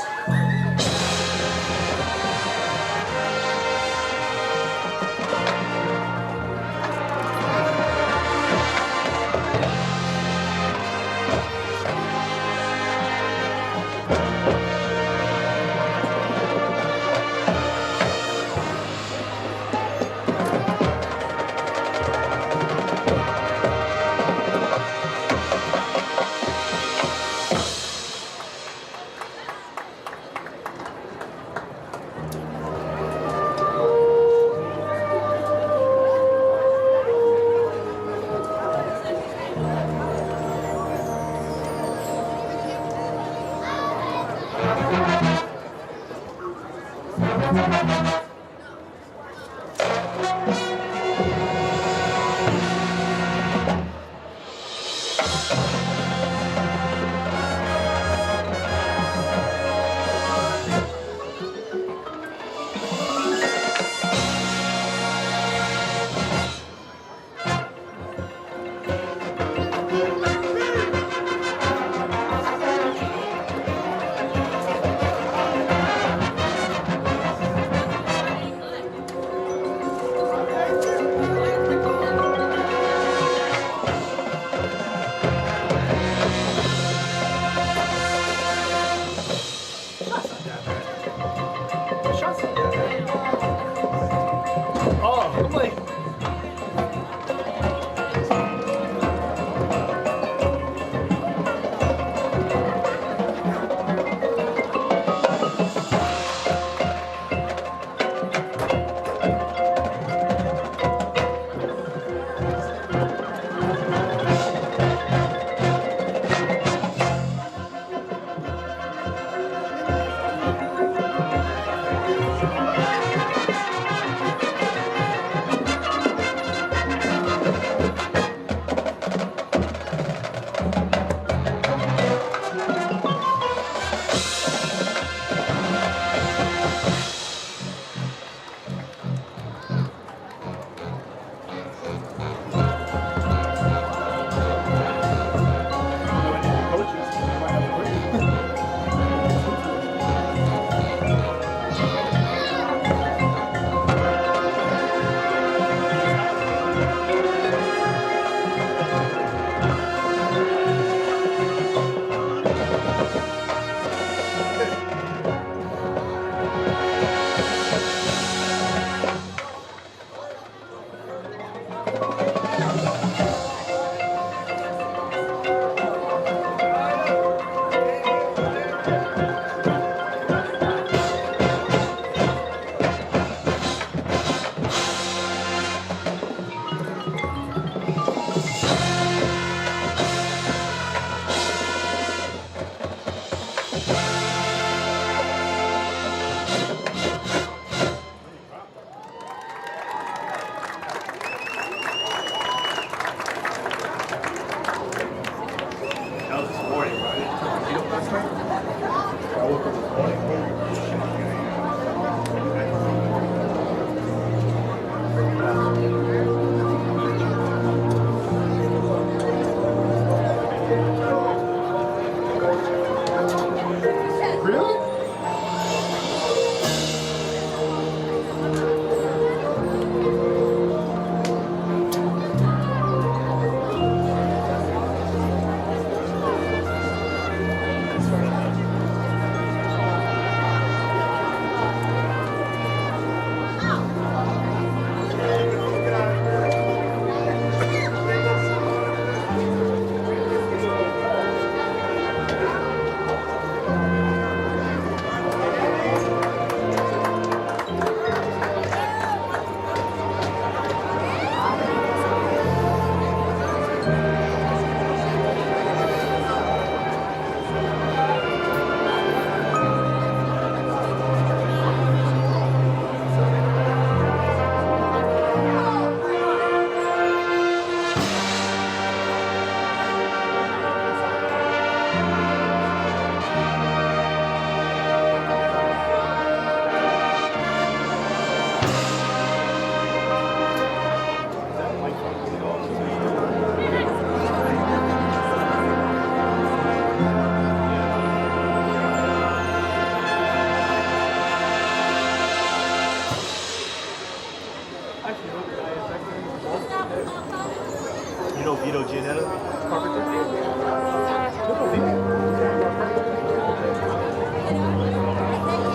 You know Vito Giannetta, carpenter?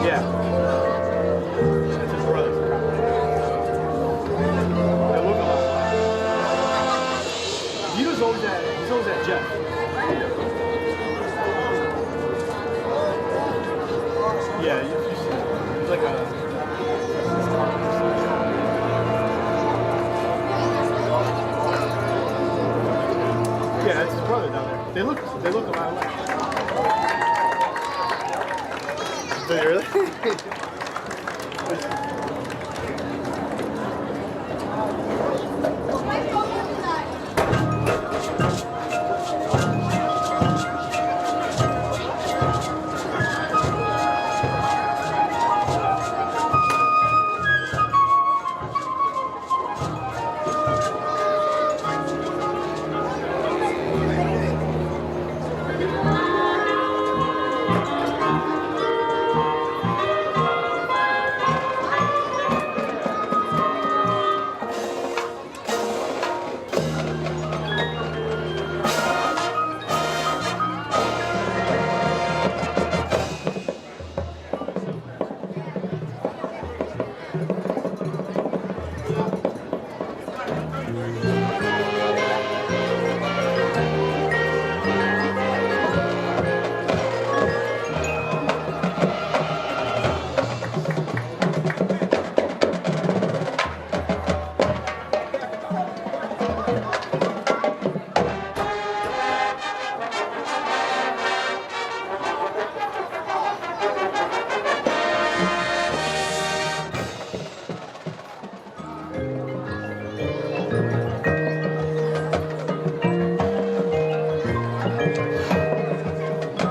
Yeah. That's his brother. They look alike. Vito's always at Jeff. Yeah, he's like a... Yeah, that's his brother down there. They look a lot alike. Do you really?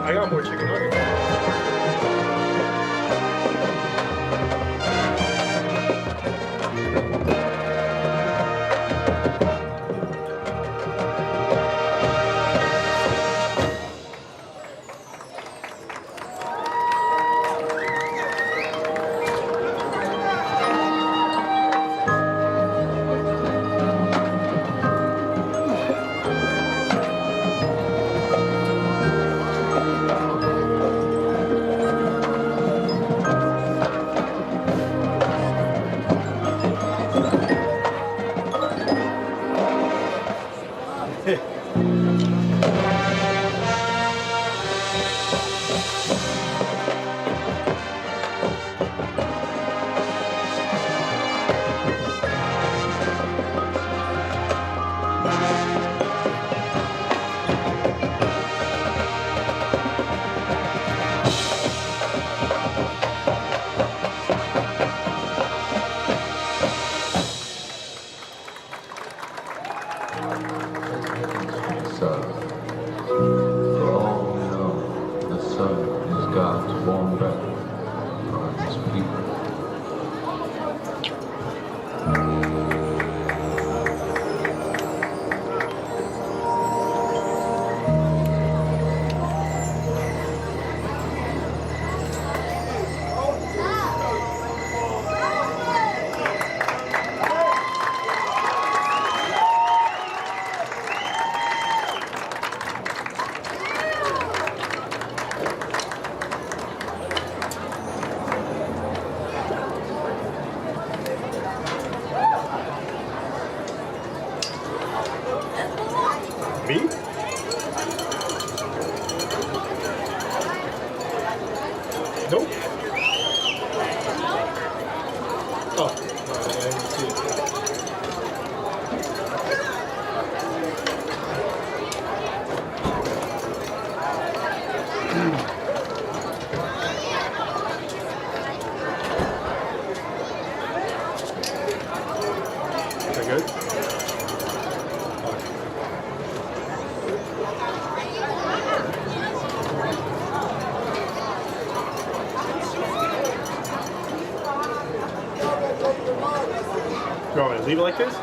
I got more chicken nuggets. Son. For all we know, the sun is God's warm breath for his people. Me? Nope. Oh, I didn't see it. Is that good? You want me to leave it like this?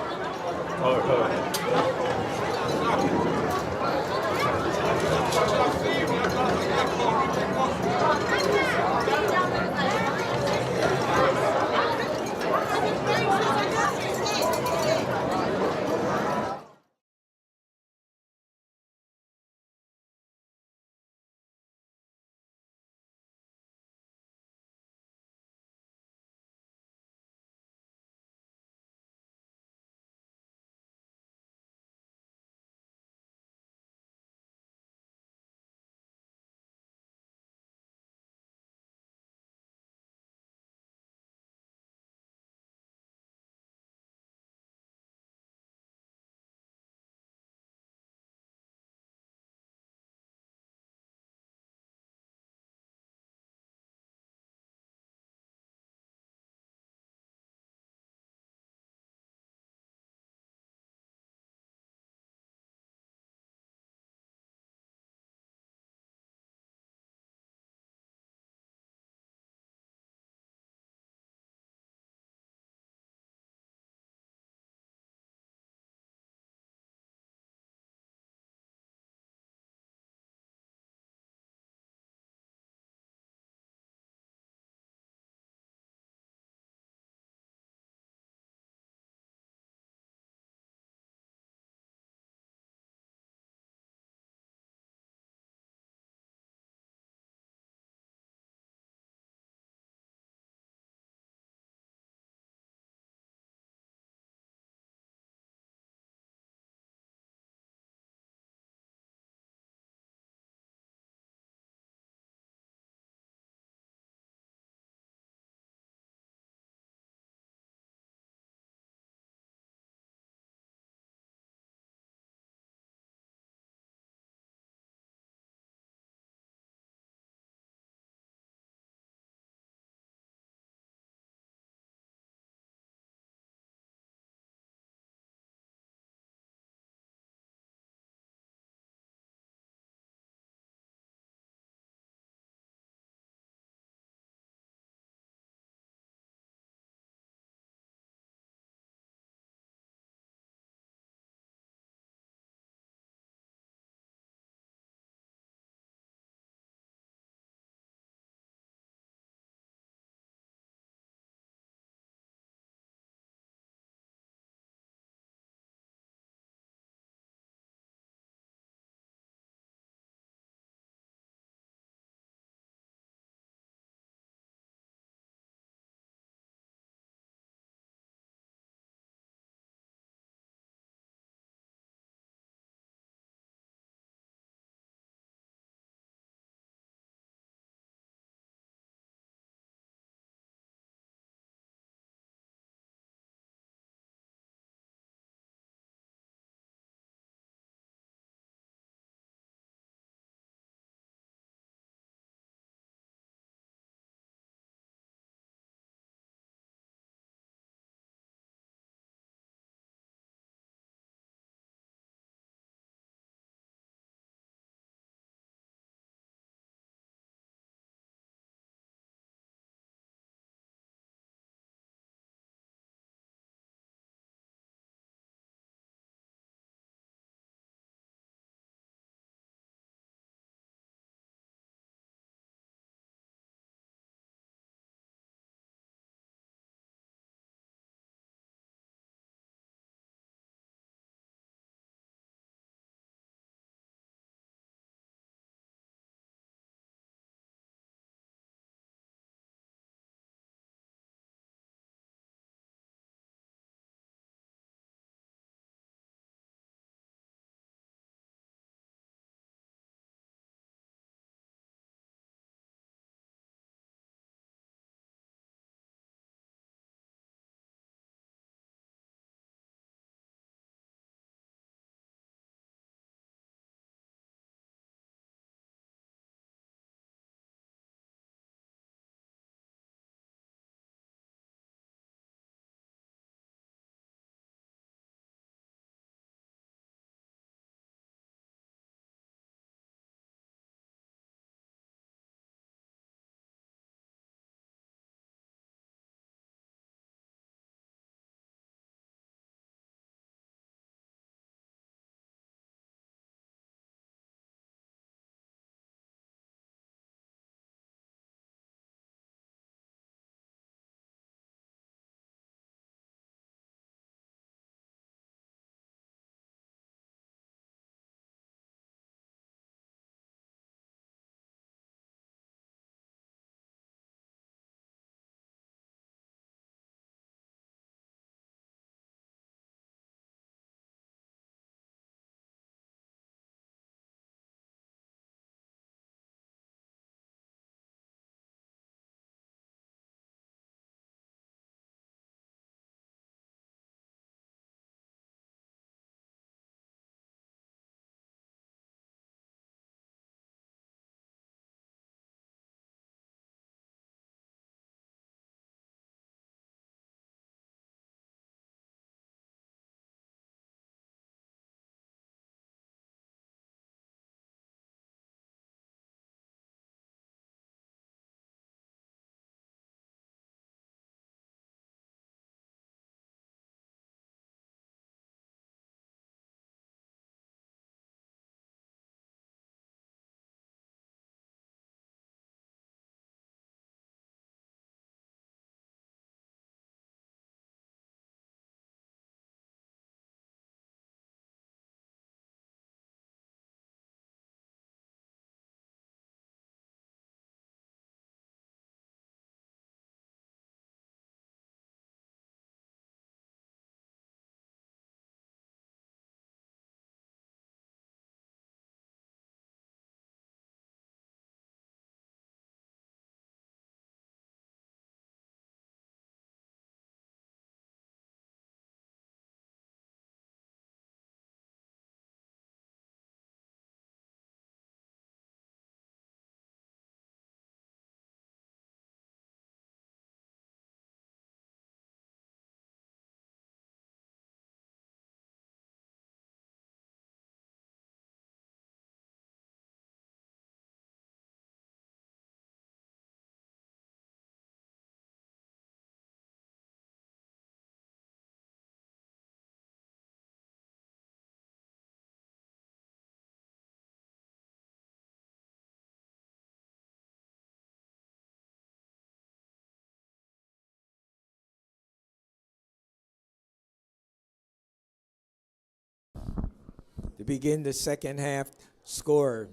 begin the second half, score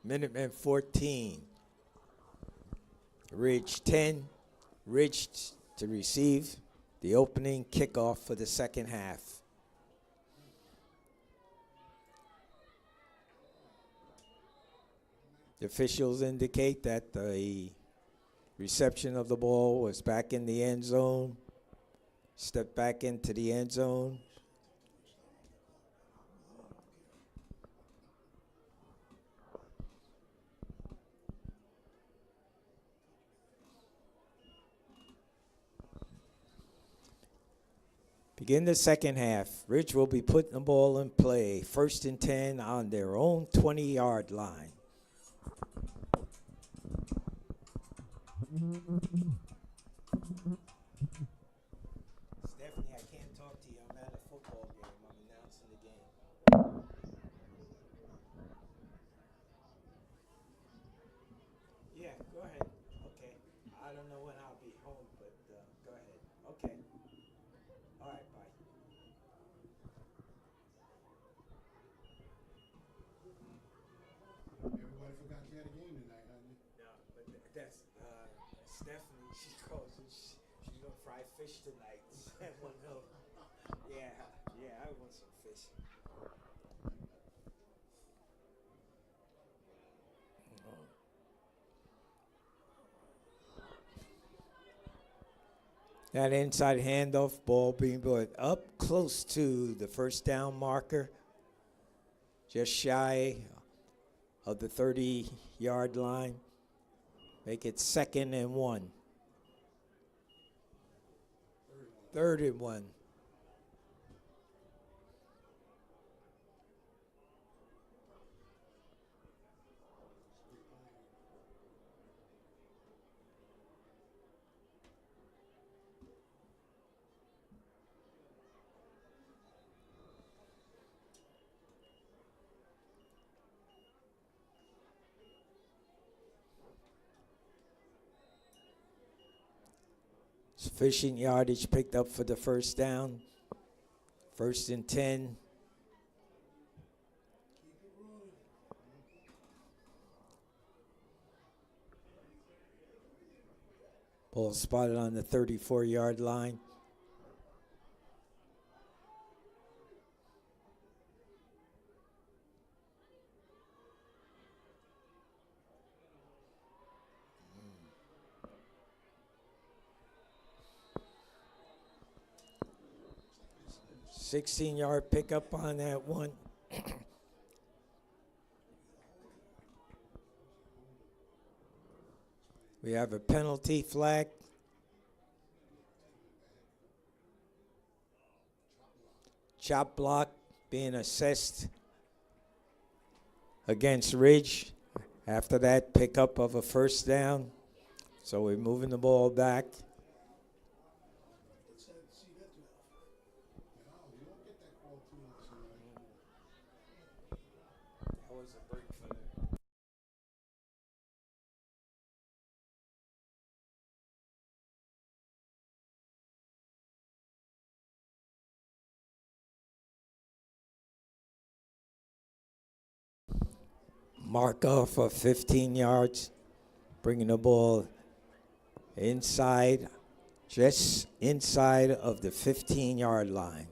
Minutemen 14, Ridge 10. Ridge to receive the opening kickoff for the second half. The officials indicate that the reception of the ball was back in the end zone. Step back into the end zone. Begin the second half. Ridge will be putting the ball in play. 1st and 10 on their own 20-yard line. Stephanie, I can't talk to you. I'm at a football game. I'm announcing the game. Yeah, go ahead. Okay. I don't know when I'll be home, but go ahead. Okay. All right, bye. Everybody forgot you had a game tonight, huh? No, but that's Stephanie. She calls it. She's gonna fry fish tonight. Yeah, I want some fish. That inside handoff, ball being brought up close to the first down marker, just shy of the 30-yard line. Make it 2nd and 1. 3rd and 1. Sufficient yardage picked up for the first down. 1st and 10. Ball spotted on the 34-yard line. Mm. 16-yard pickup on that one. We have a penalty flag. Chop block being assessed against Ridge. After that, pickup of a first down. So we're moving the ball back. That was a break for them. Mark off of 15 yards, bringing the ball inside, just inside of the 15-yard line.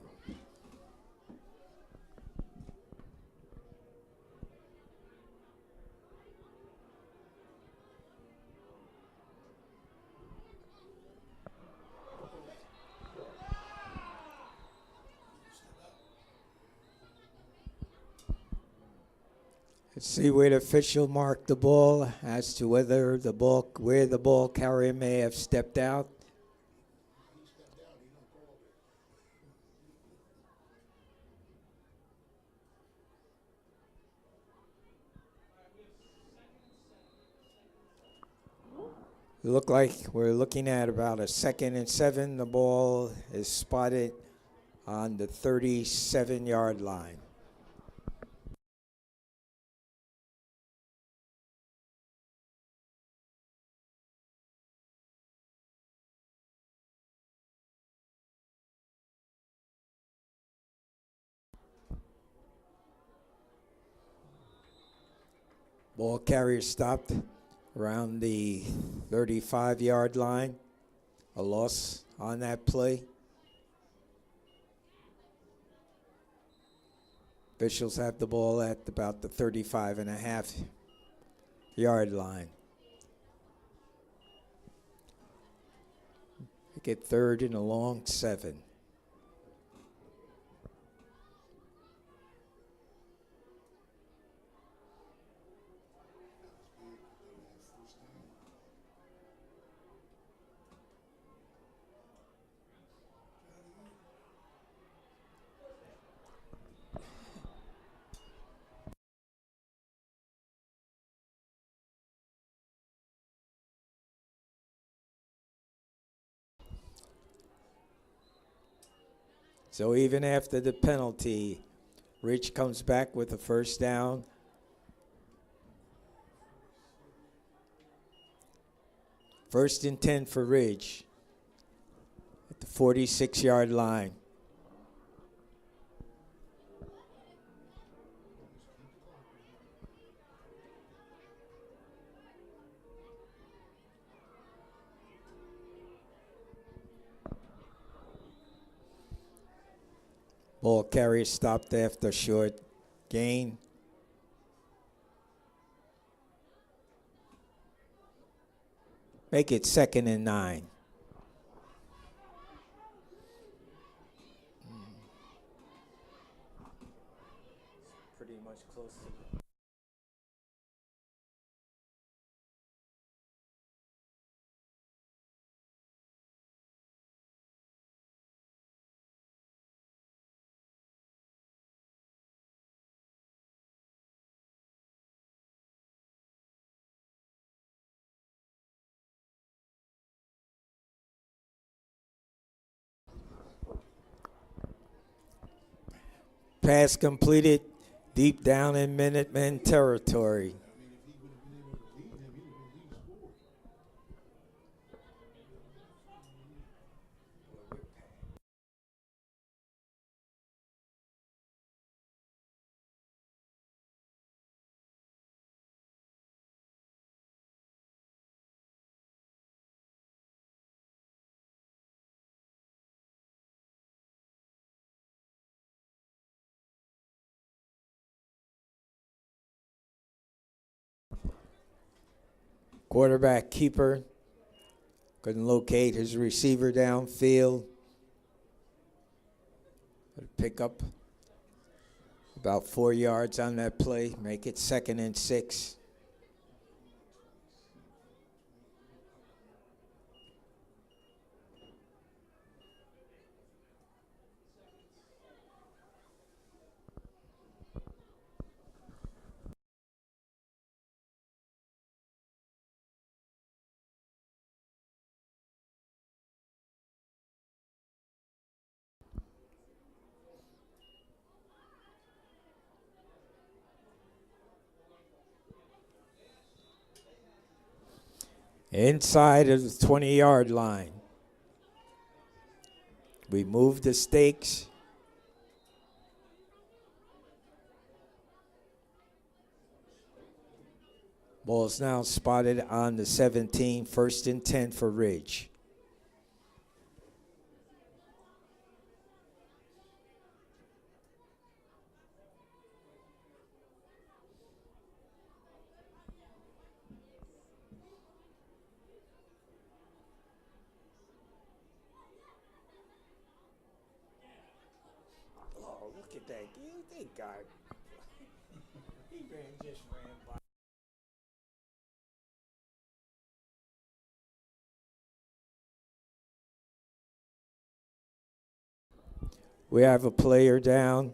Let's see where the official marked the ball as to where the ball carrier may have stepped out. Look like we're looking at about a 2nd and 7. The ball is spotted on the 37-yard line. Ball carrier stopped around the 35-yard line. A loss on that play. Officials have the ball at about the 35.5-yard line. They get 3rd and a long 7. So even after the penalty, Ridge comes back with a 1st down. First and 10 for Ridge at the 46-yard line. Ball carrier stopped after short gain. Make it 2nd and 9. Pretty much close to. Pass completed deep down in Minutemen territory. Quarterback keeper couldn't locate his receiver downfield. Pick up about 4 yards on that play, make it 2nd and 6. Inside of the 20-yard line. We move the stakes. Ball's now spotted on the 17, 1st and 10 for Ridge. Oh, look at that. They got he just ran by. We have a player down.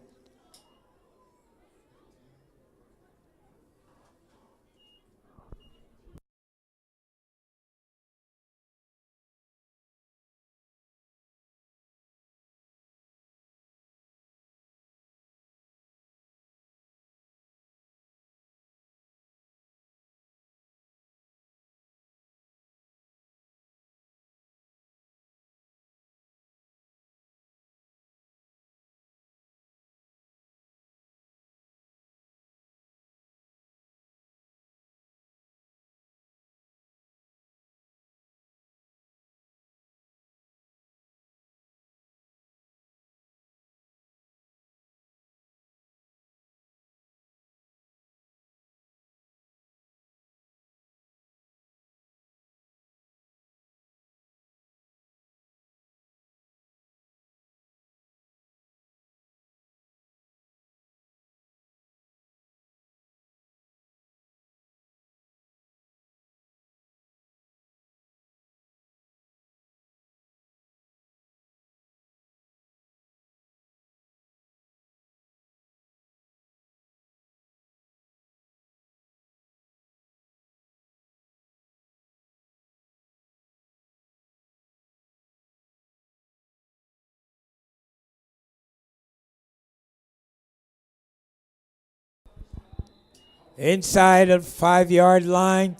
Inside of 5-yard line.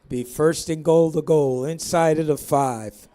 Be first and goal to goal. Inside of the 5.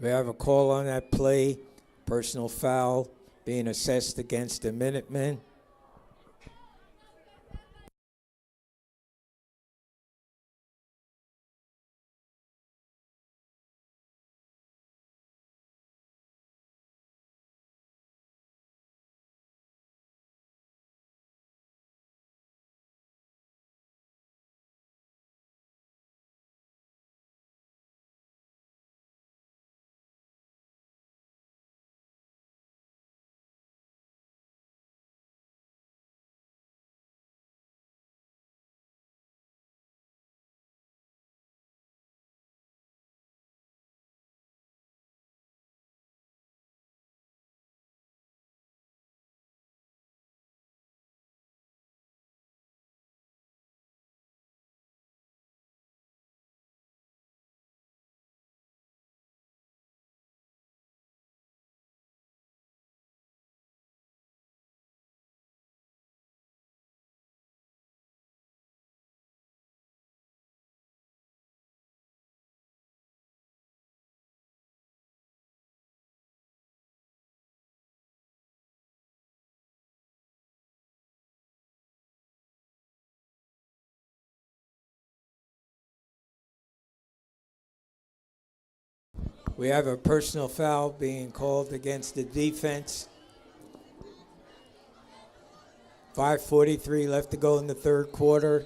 We have a call on that play. Personal foul being assessed against the Minutemen. We have a personal foul being called against the defense. 5:43 left to go in the third quarter.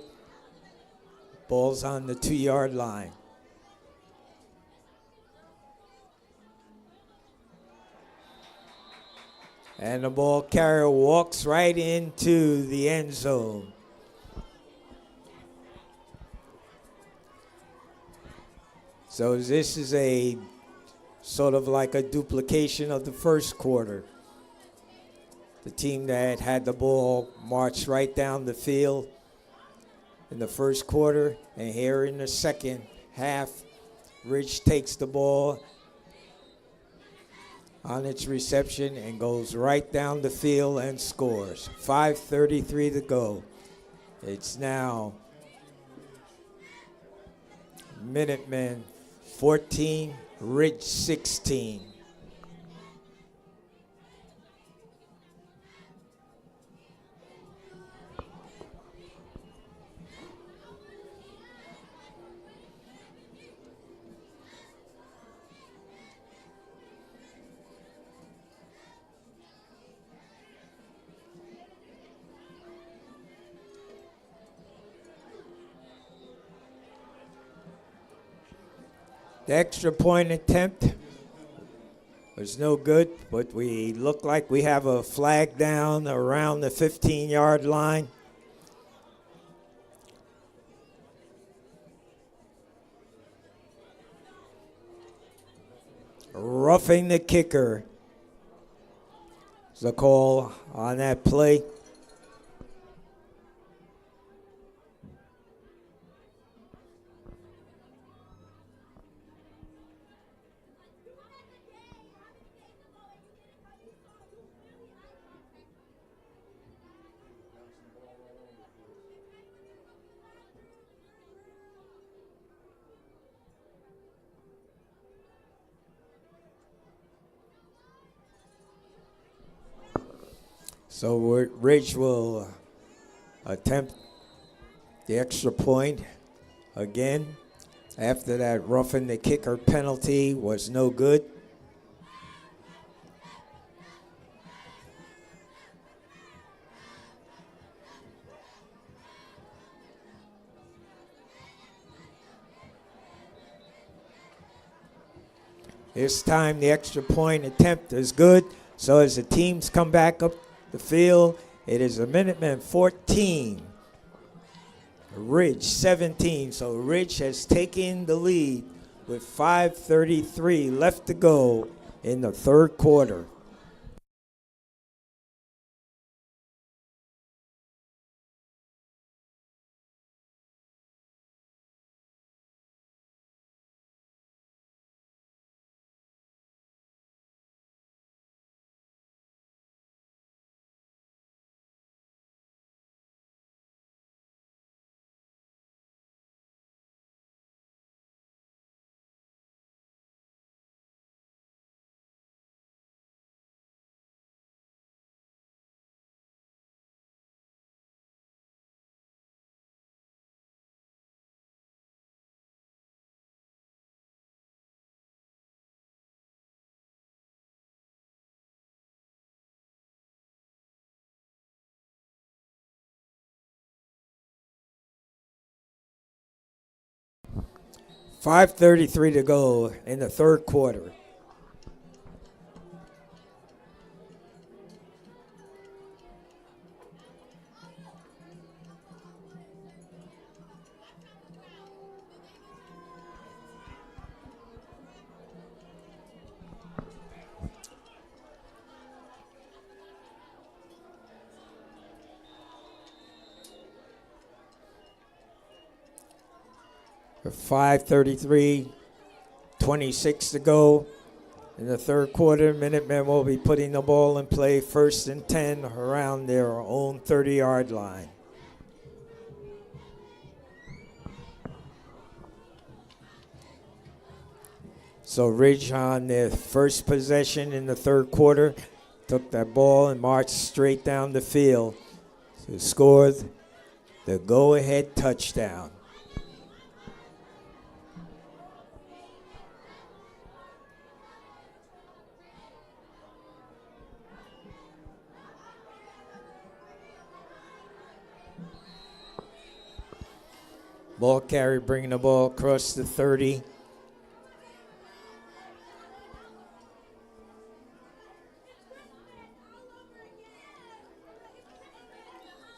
Ball's on the 2-yard line. And the ball carrier walks right into the end zone. So this is a sort of like a duplication of the first quarter. The team that had the ball marched right down the field in the first quarter, and here in the second half, Ridge takes the ball on its reception and goes right down the field and scores. 5:33 to go. It's now Minutemen 14, Ridge 16. The extra point attempt was no good, but we look like we have a flag down around the 15-yard line. Roughing the kicker is the call on that play. So Ridge will attempt the extra point again after that roughing the kicker penalty was no good. This time the extra point attempt is good. So as the teams come back up the field, it is the Minutemen 14, Ridge 17. So Ridge has taken the lead with 5:33 left to go in the third quarter. .533 to go in the third quarter. For 5:33, 26 to go in the third quarter. Minutemen will be putting the ball in play, 1st and 10 around their own 30-yard line. So Ridge on their first possession in the third quarter took that ball and marched straight down the field to score the go-ahead touchdown. Ball carry, bringing the ball across the 30.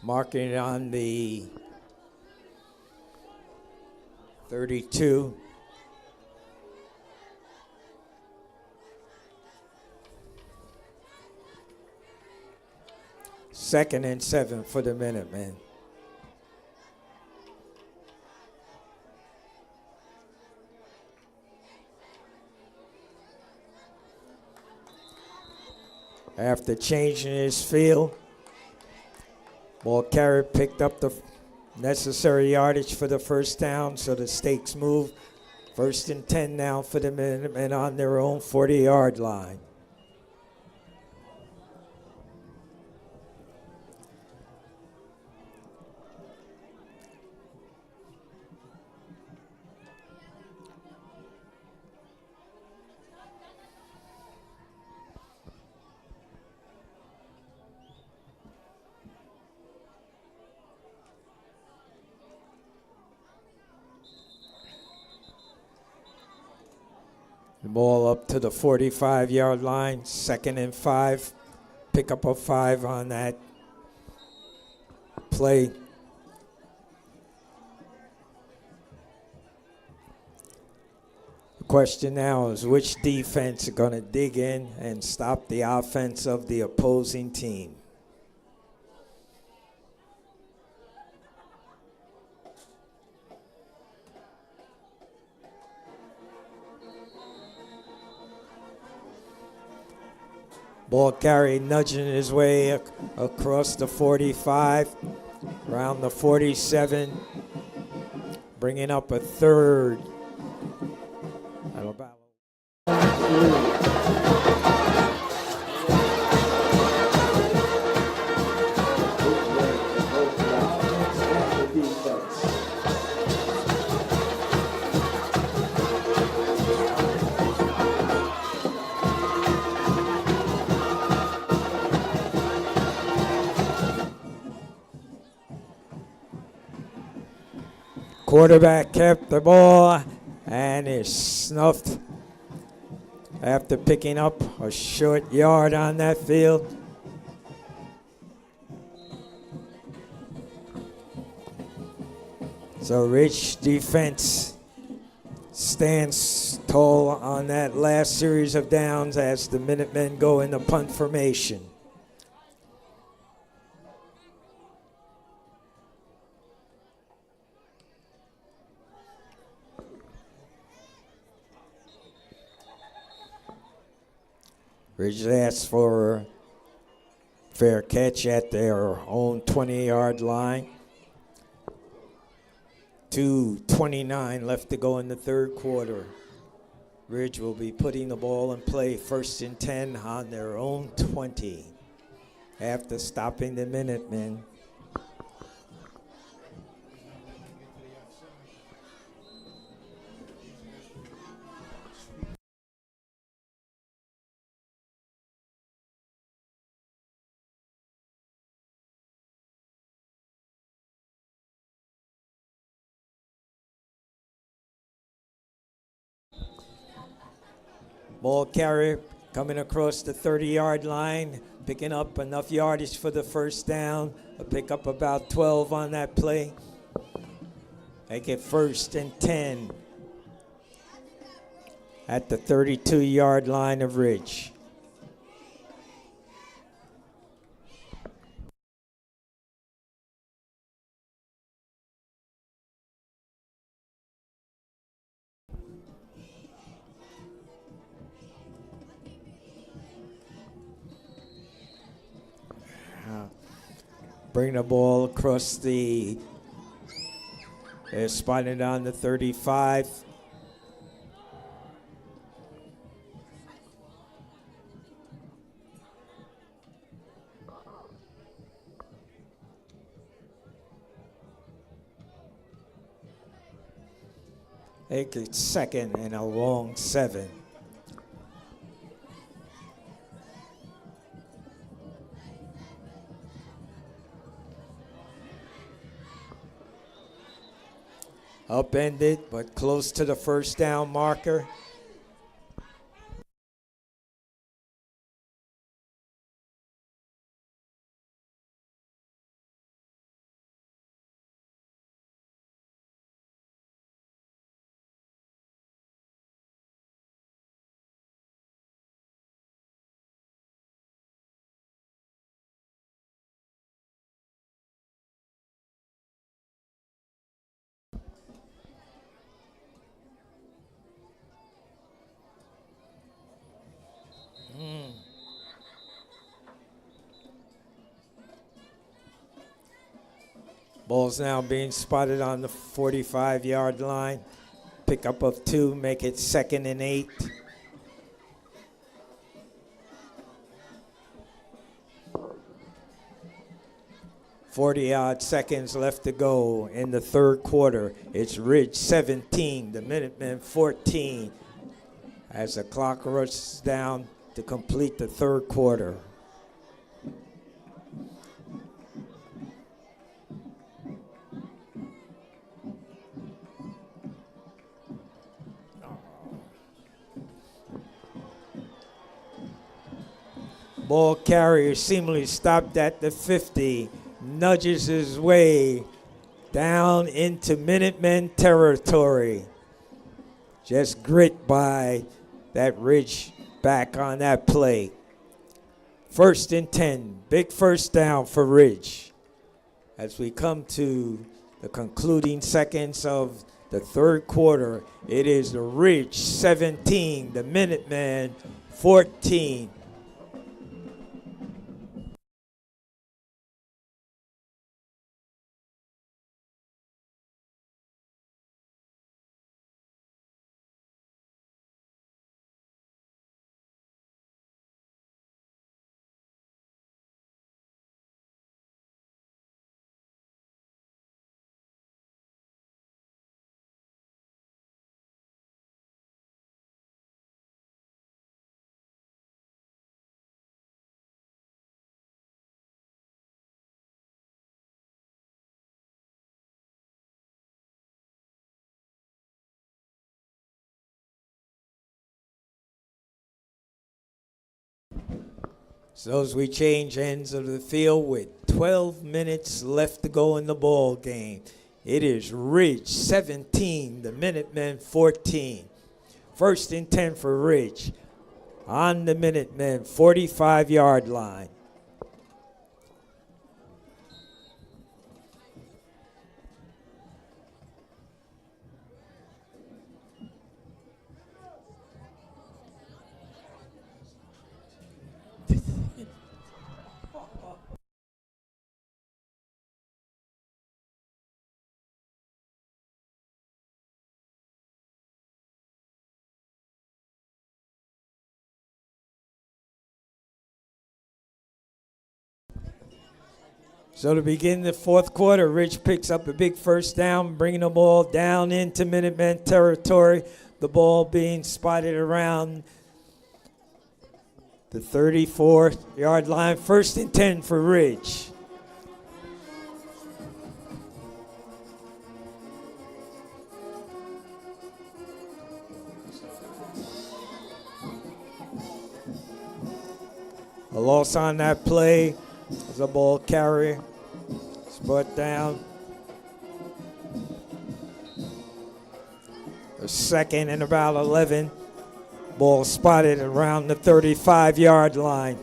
Marking it on the 32. Second and 7 for the Minutemen. After changing his field, ball carrier picked up the necessary yardage for the first down, so the stakes move. 1st and 10 now for the Minutemen on their own 40-yard line. The ball up to the 45-yard line, 2nd and 5. Pick up a 5 on that play. The question now is which defense is going to dig in and stop the offense of the opposing team. Ball carry nudging his way across the 45, around the 47, bringing up a third. Quarterback kept the ball and is snuffed after picking up a short yard on that field. So Ridge defense stands tall on that last series of downs as the Minutemen go into punt formation. Ridge asks for fair catch at their own 20-yard line. 2:29 left to go in the third quarter. Ridge will be putting the ball in play 1st and 10 on their own 20 after stopping the Minutemen. Ball carrier coming across the 30-yard line, picking up enough yardage for the first down. A pick up about 12 on that play. Make it 1st and 10 at the 32-yard line of Ridge. Bring the ball across the, they're spotted on the 35. Make it 2nd and a long 7. Upended, but close to the first down marker. Ball's now being spotted on the 45-yard line. Pickup of 2, make it 2nd and 8. Forty-odd seconds left to go in the third quarter. It's Ridge 17, the Minutemen 14, as the clock rushes down to complete the third quarter. Ball carrier seemingly stopped at the 50, nudges his way down into Minutemen territory. Just grit by that Ridge back on that play. 1st and 10, big first down for Ridge. As we come to the concluding seconds of the third quarter, it is the Ridge 17, the Minutemen 14. So as we change ends of the field with 12 minutes left to go in the ball game, it is Ridge 17, the Minutemen 14. First and 10 for Ridge on the Minutemen 45-yard line. So to begin the fourth quarter, Ridge picks up a big first down, bringing the ball down into Minutemen territory. The ball being spotted around the 34-yard line. First and 10 for Ridge. A loss on that play as a ball carrier. It's brought down. A second and about 11. Ball spotted around the 35-yard line.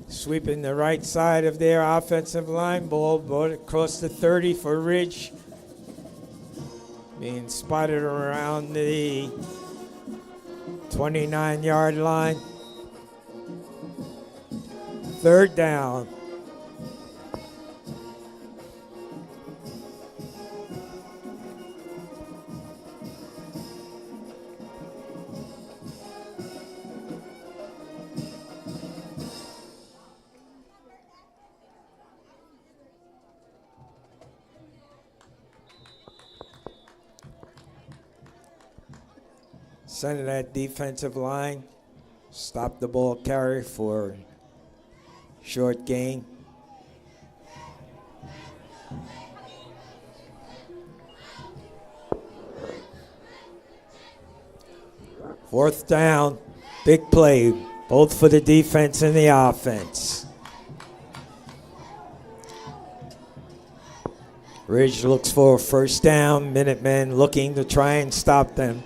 Sweeping the right side of their offensive line. Ball brought across the 30 for Ridge. Being spotted around the 29-yard line. Third down. Center that defensive line. Stop the ball carry for short gain. Fourth down, big play, both for the defense and the offense. Ridge looks for a first down. Minutemen looking to try and stop them.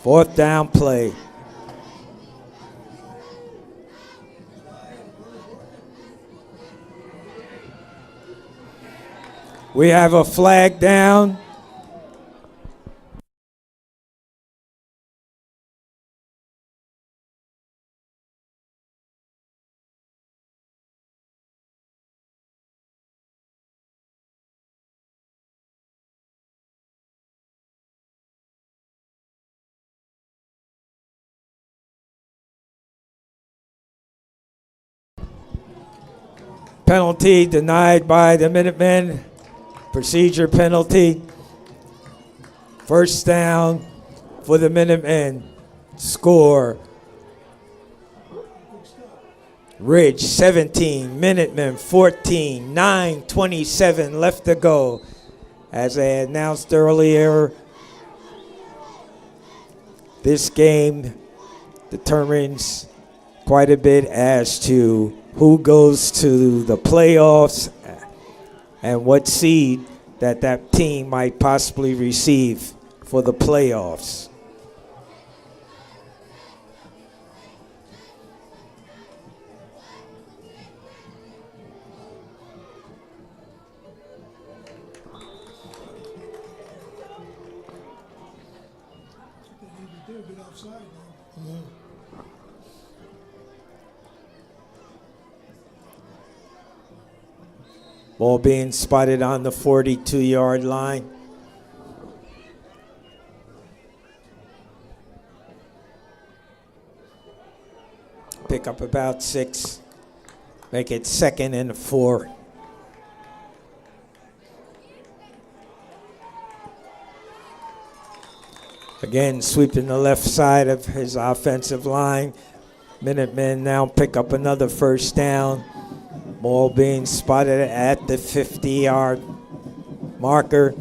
Fourth down play. We have a flag down. Penalty denied by the Minutemen. Procedure penalty. First down for the Minutemen. Score. Ridge 17, Minutemen 14, 9:27 left to go. As I announced earlier, this game determines quite a bit as to who goes to the playoffs and what seed that team might possibly receive for the playoffs. Ball being spotted on the 42-yard line. Pick up about 6. Make it 2nd and 4. Again, sweeping the left side of his offensive line. Minutemen now pick up another first down. Ball being spotted at the 50-yard marker.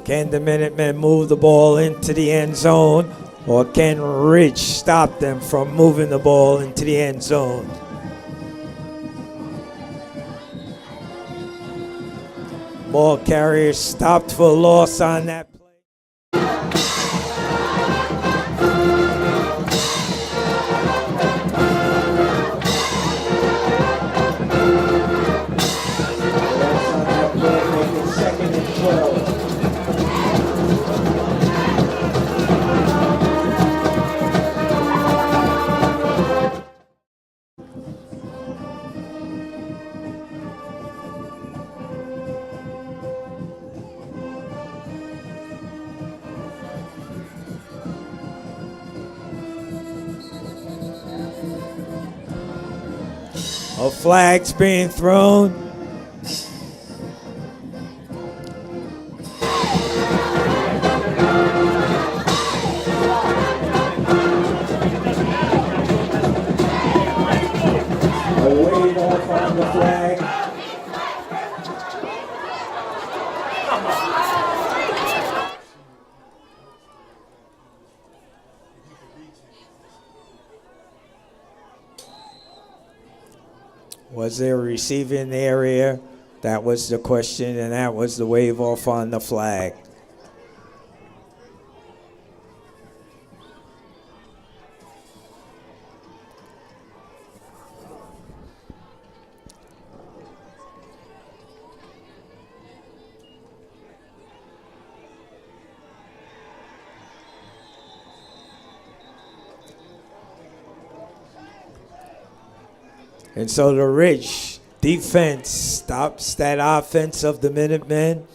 Can the Minutemen move the ball into the end zone, or can Ridge stop them from moving the ball into the end zone? Ball carrier stopped for loss on that play. Loss on that play, make it 2nd and 12. A flag's being thrown. A wave off on the flag. Was there receiving area? That was the question, and that was the wave off on the flag. And so the Ridge defense stops that offense of the Minutemen.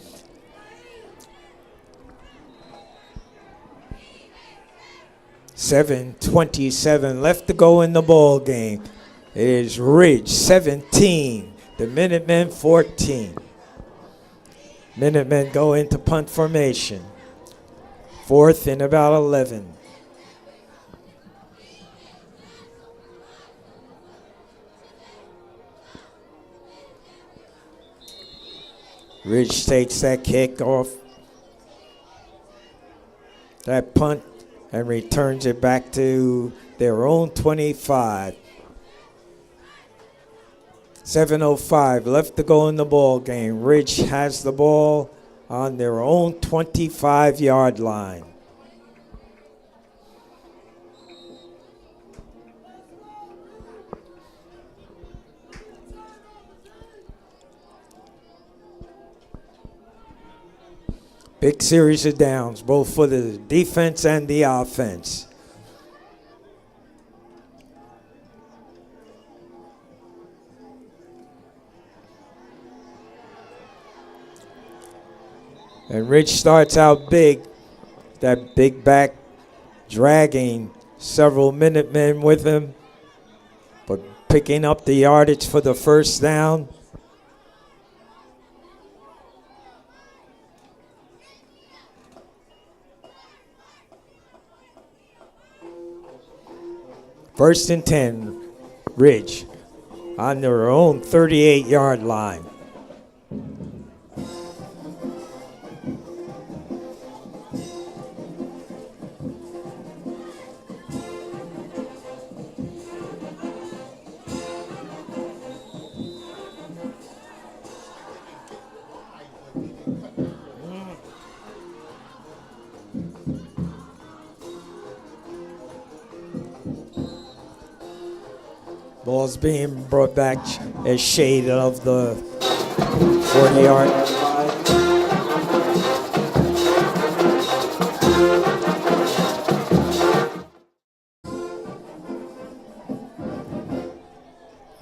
.27 left to go in the ball game. It is Ridge 17, the Minutemen 14. Minutemen go into punt formation. 4th and about 11. Ridge takes that kick off that punt and returns it back to their own 25. 7:05 left to go in the ball game. Ridge has the ball on their own 25-yard line. Big series of downs, both for the defense and the offense. And Ridge starts out big. That big back dragging several Minutemen with him, but picking up the yardage for the first down. First and 10, Ridge on their own 38-yard line. Ball's being brought back a shade of the 40-yard line.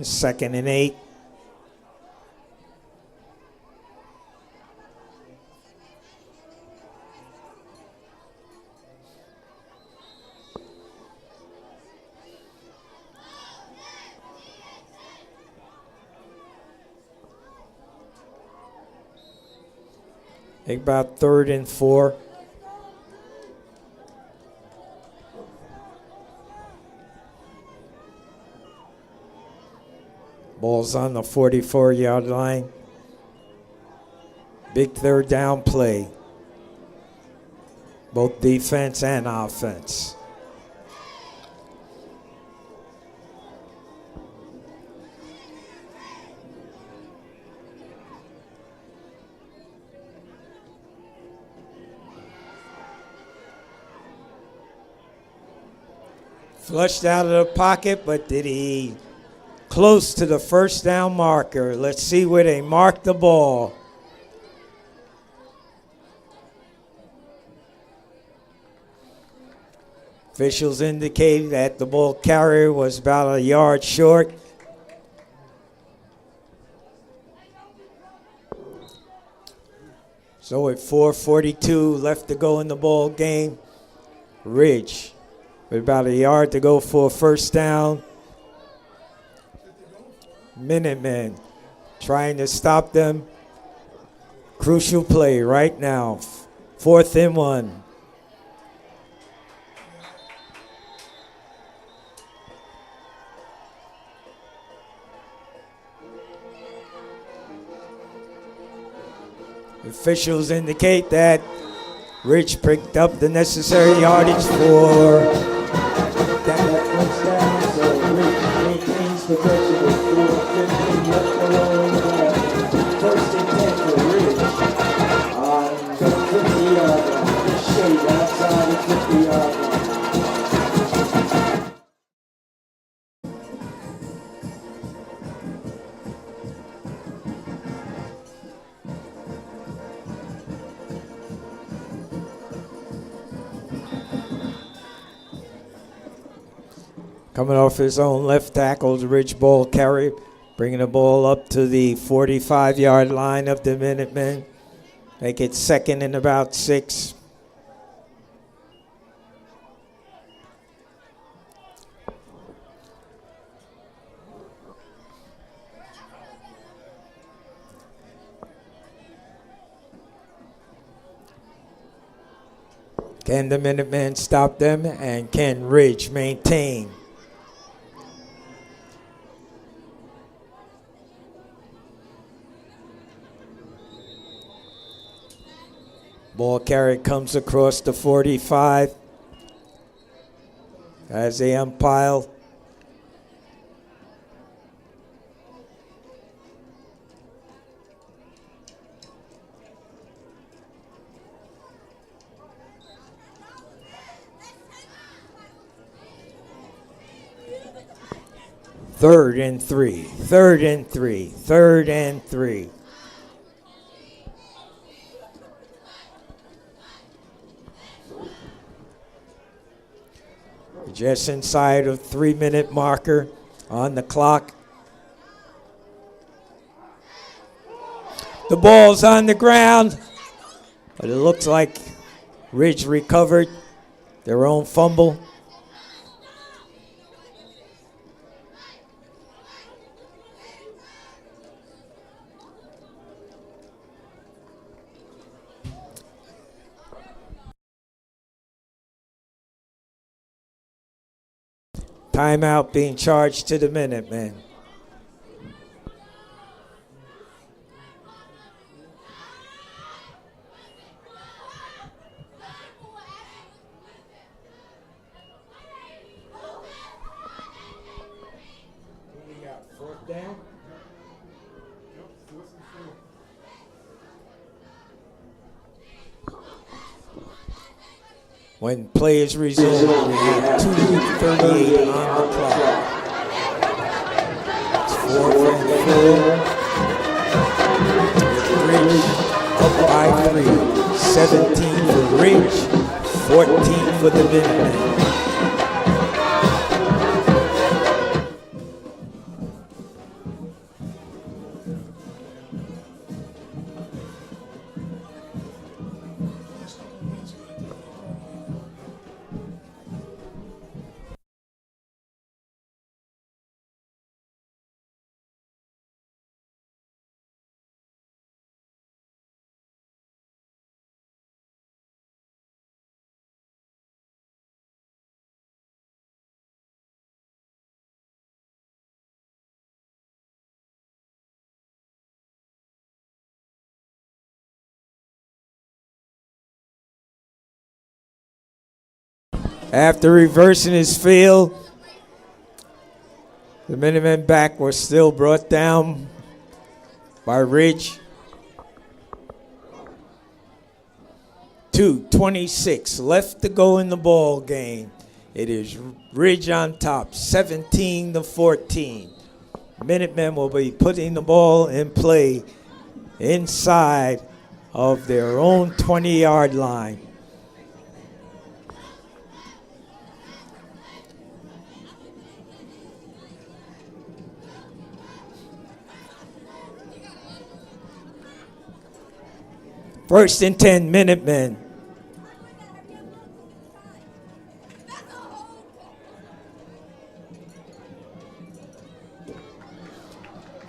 Second and 8. Think about 3rd and 4. Ball's on the 44-yard line. Big 3rd down play. Both defense and offense. Flushed out of the pocket, but did he close to the first down marker? Let's see where they mark the ball. Officials indicate that the ball carrier was about a yard short. So with 4:42 left to go in the ball game, Ridge with about a yard to go for a first down. Minutemen trying to stop them. Crucial play right now. 4th and 1. Officials indicate that Rich picked up the necessary yardage for that first down. So Rich maintains possession with 4:15 left to roll in the ball. 1st and 10 for Rich on the 50-yard line. Shade outside the 50-yard line. Coming off his own left tackle, the Ridge ball carry, bringing the ball up to the 45-yard line of the Minutemen. Make it 2nd and about 6. Can the Minutemen stop them, and can Ridge maintain? Ball carry comes across the 45 as they umpire. Third and 3. Just inside of 3-minute marker on the clock. The ball's on the ground, but it looks like Ridge recovered their own fumble. Timeout being charged to the Minutemen. We got 4th down. When play is resumed, we have 2:38 on the clock. It's 4th and 4. Ridge up by 3. 17 for Ridge, 14 for the Minutemen. After reversing his field, the Minutemen back was still brought down by Ridge. 2:26 left to go in the ball game. It is Ridge on top, 17-14. Minutemen will be putting the ball in play inside of their own 20-yard line. First and 10, Minutemen.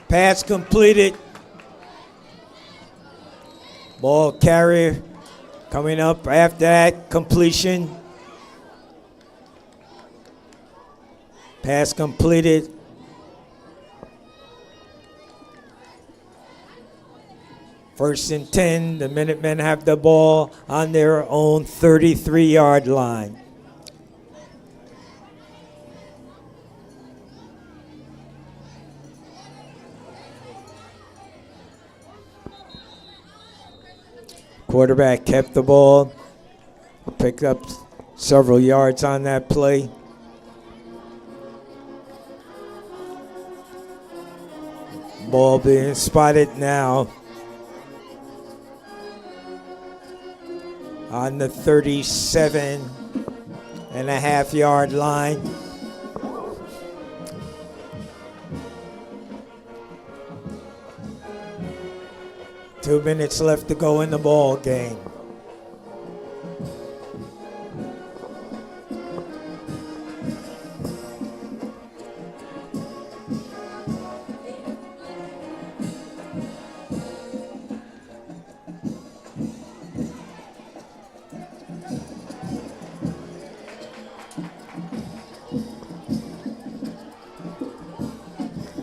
Pass completed. Ball carrier coming up after that completion. Pass completed. First and 10, the Minutemen have the ball on their own 33-yard line. Quarterback kept the ball, picked up several yards on that play. Ball being spotted now on the 37.5-yard line. Two minutes left to go in the ball game.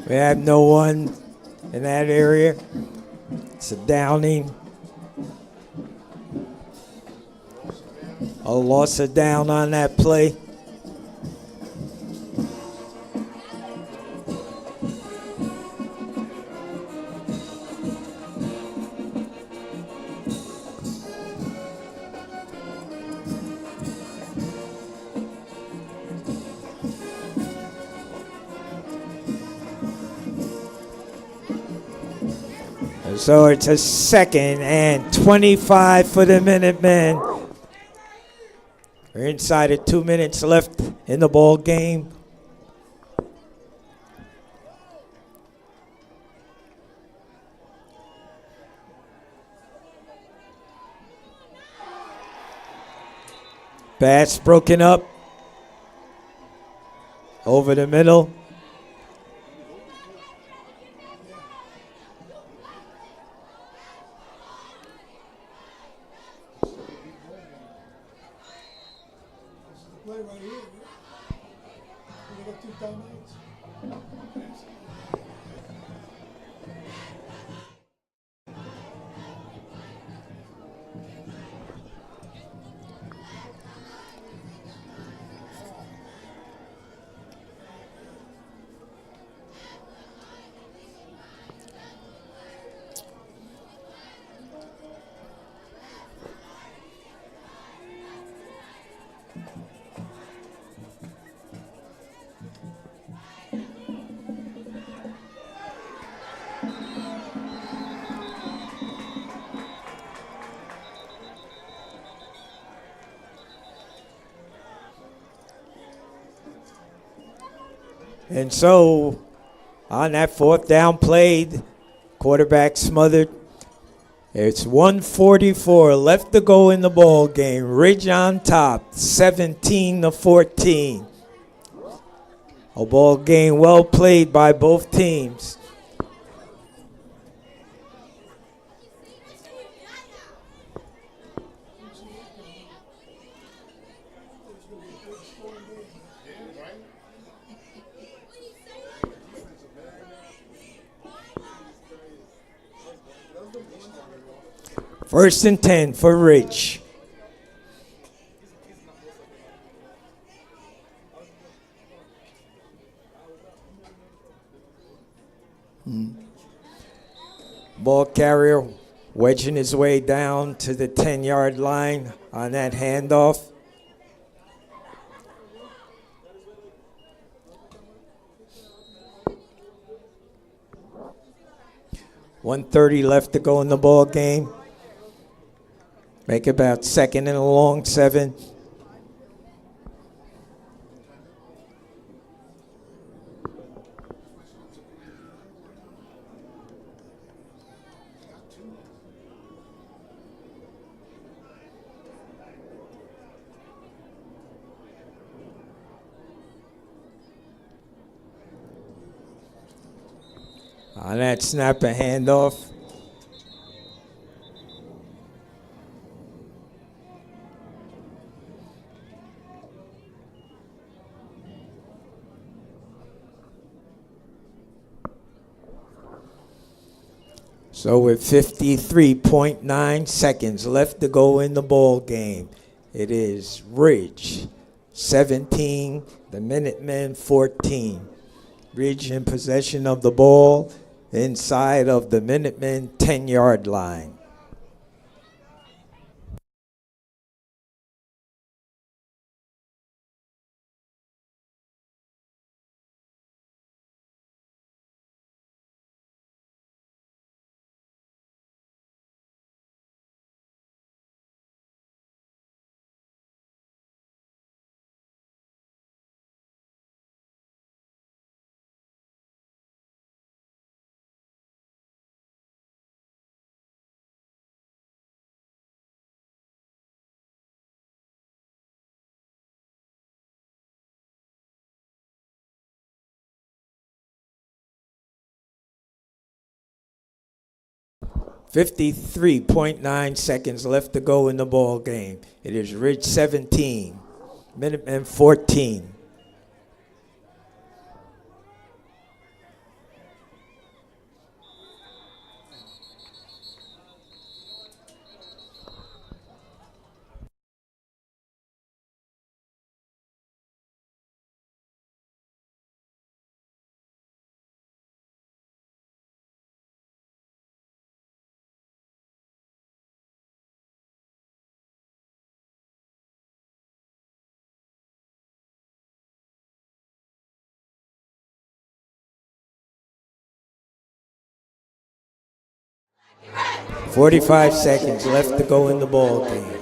We have no one in that area. It's a downing. A loss of down on that play. So it's a 2nd and 25 for the Minutemen. We're inside of 2 minutes left in the ball game. Pass broken up over the middle. Play right here. We got 2 timeouts. And so on that 4th down play, quarterback smothered. It's 1:44 left to go in the ball game. Ridge on top, 17-14. A ball game well played by both teams. First and 10 for Ridge. Ball carrier wedging his way down to the 10-yard line on that handoff. .130 left to go in the ball game. Make about second and a long 7. On that snap, a handoff. So with 53.9 seconds left to go in the ball game, it is Ridge 17, the Minutemen 14. Ridge in possession of the ball inside of the Minutemen 10-yard line. .9 seconds left to go in the ball game. It is Ridge 17, Minutemen 14. .45 seconds left to go in the ball game.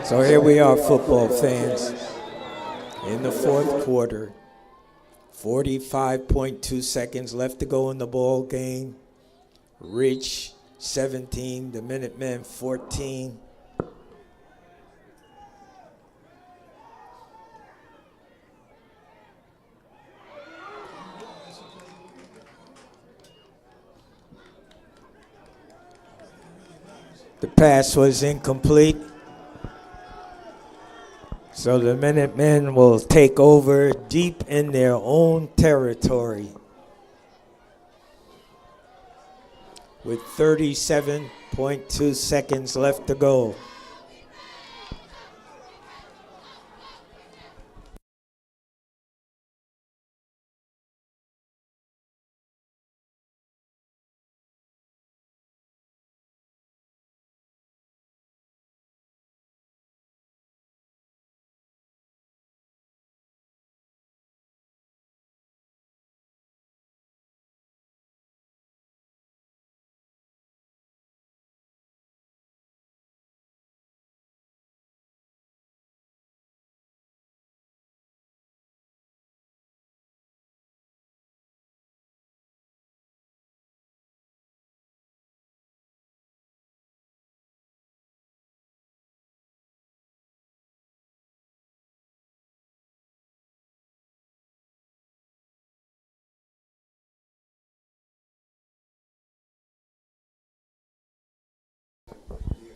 So here we are, football fans, in the fourth quarter. 45.2 seconds left to go in the ball game. Ridge 17, the Minutemen 14. The pass was incomplete. So the Minutemen will take over deep in their own territory with 37.2 seconds left to go.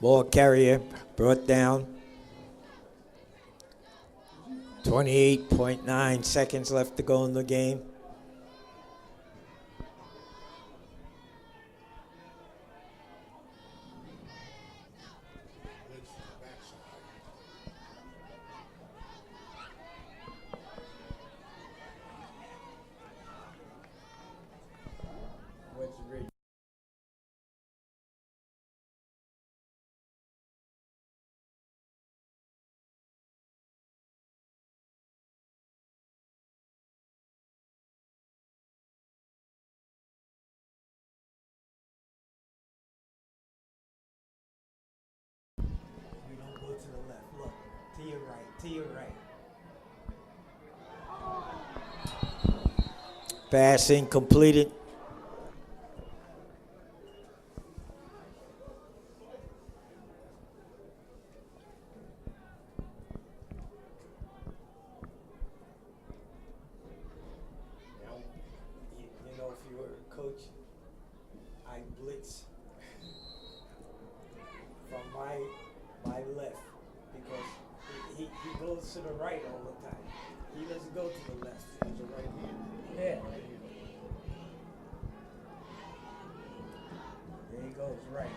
Ball carrier brought down. 28.9 seconds left to go in the game. Go to the left. Look, to your right, to your right. Passing completed. You know, if you were a coach, I blitz from my left because he goes to the right all the time. He doesn't go to the left. He's a right hand. Yeah. There he goes, right.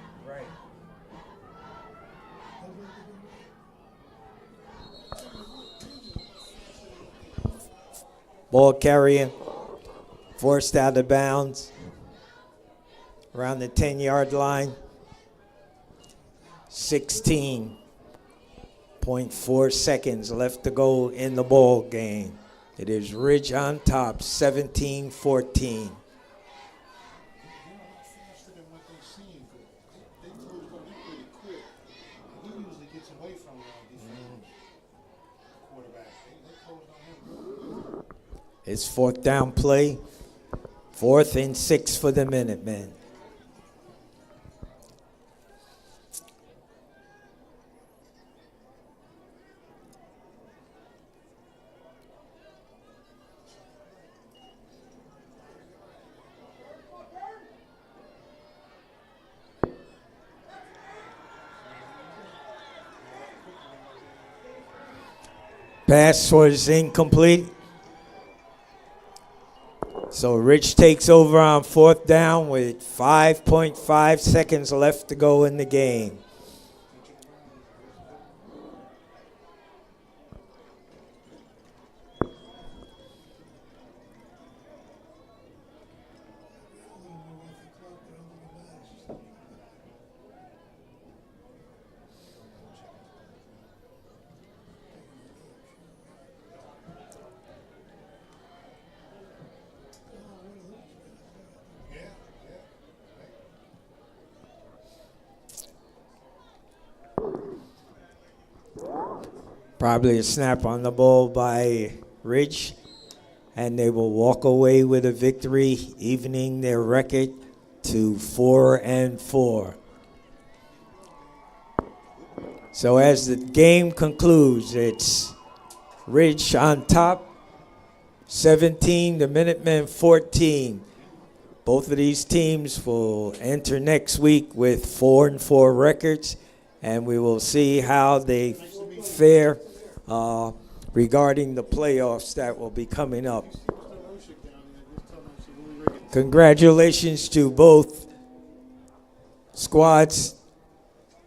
Ball carrier forced out of bounds around the 10-yard line. 16.4 seconds left to go in the ball game. It is Ridge on top, 17-14. Faster than what they seem. They close on him pretty quick. He usually gets away from defense. Quarterback. They closed on him. It's fourth down play. 4th and 6 for the Minutemen. Pass was incomplete. So Rich takes over on 4th down with 5.5 seconds left to go in the game. Probably a snap on the ball by Ridge, and they will walk away with a victory, evening their record to 4-4. So as the game concludes, it's Ridge on top, 17, the Minutemen 14. Both of these teams will enter next week with 4-4 records, and we will see how they fare regarding the playoffs that will be coming up. Congratulations to both squads.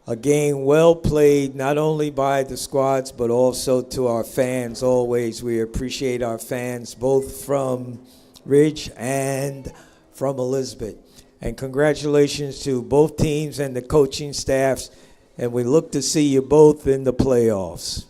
A game well played, not only by the squads, but also to our fans. Always, we appreciate our fans, both from Ridge and from Elizabeth. And congratulations to both teams and the coaching staffs. And we look to see you both in the playoffs.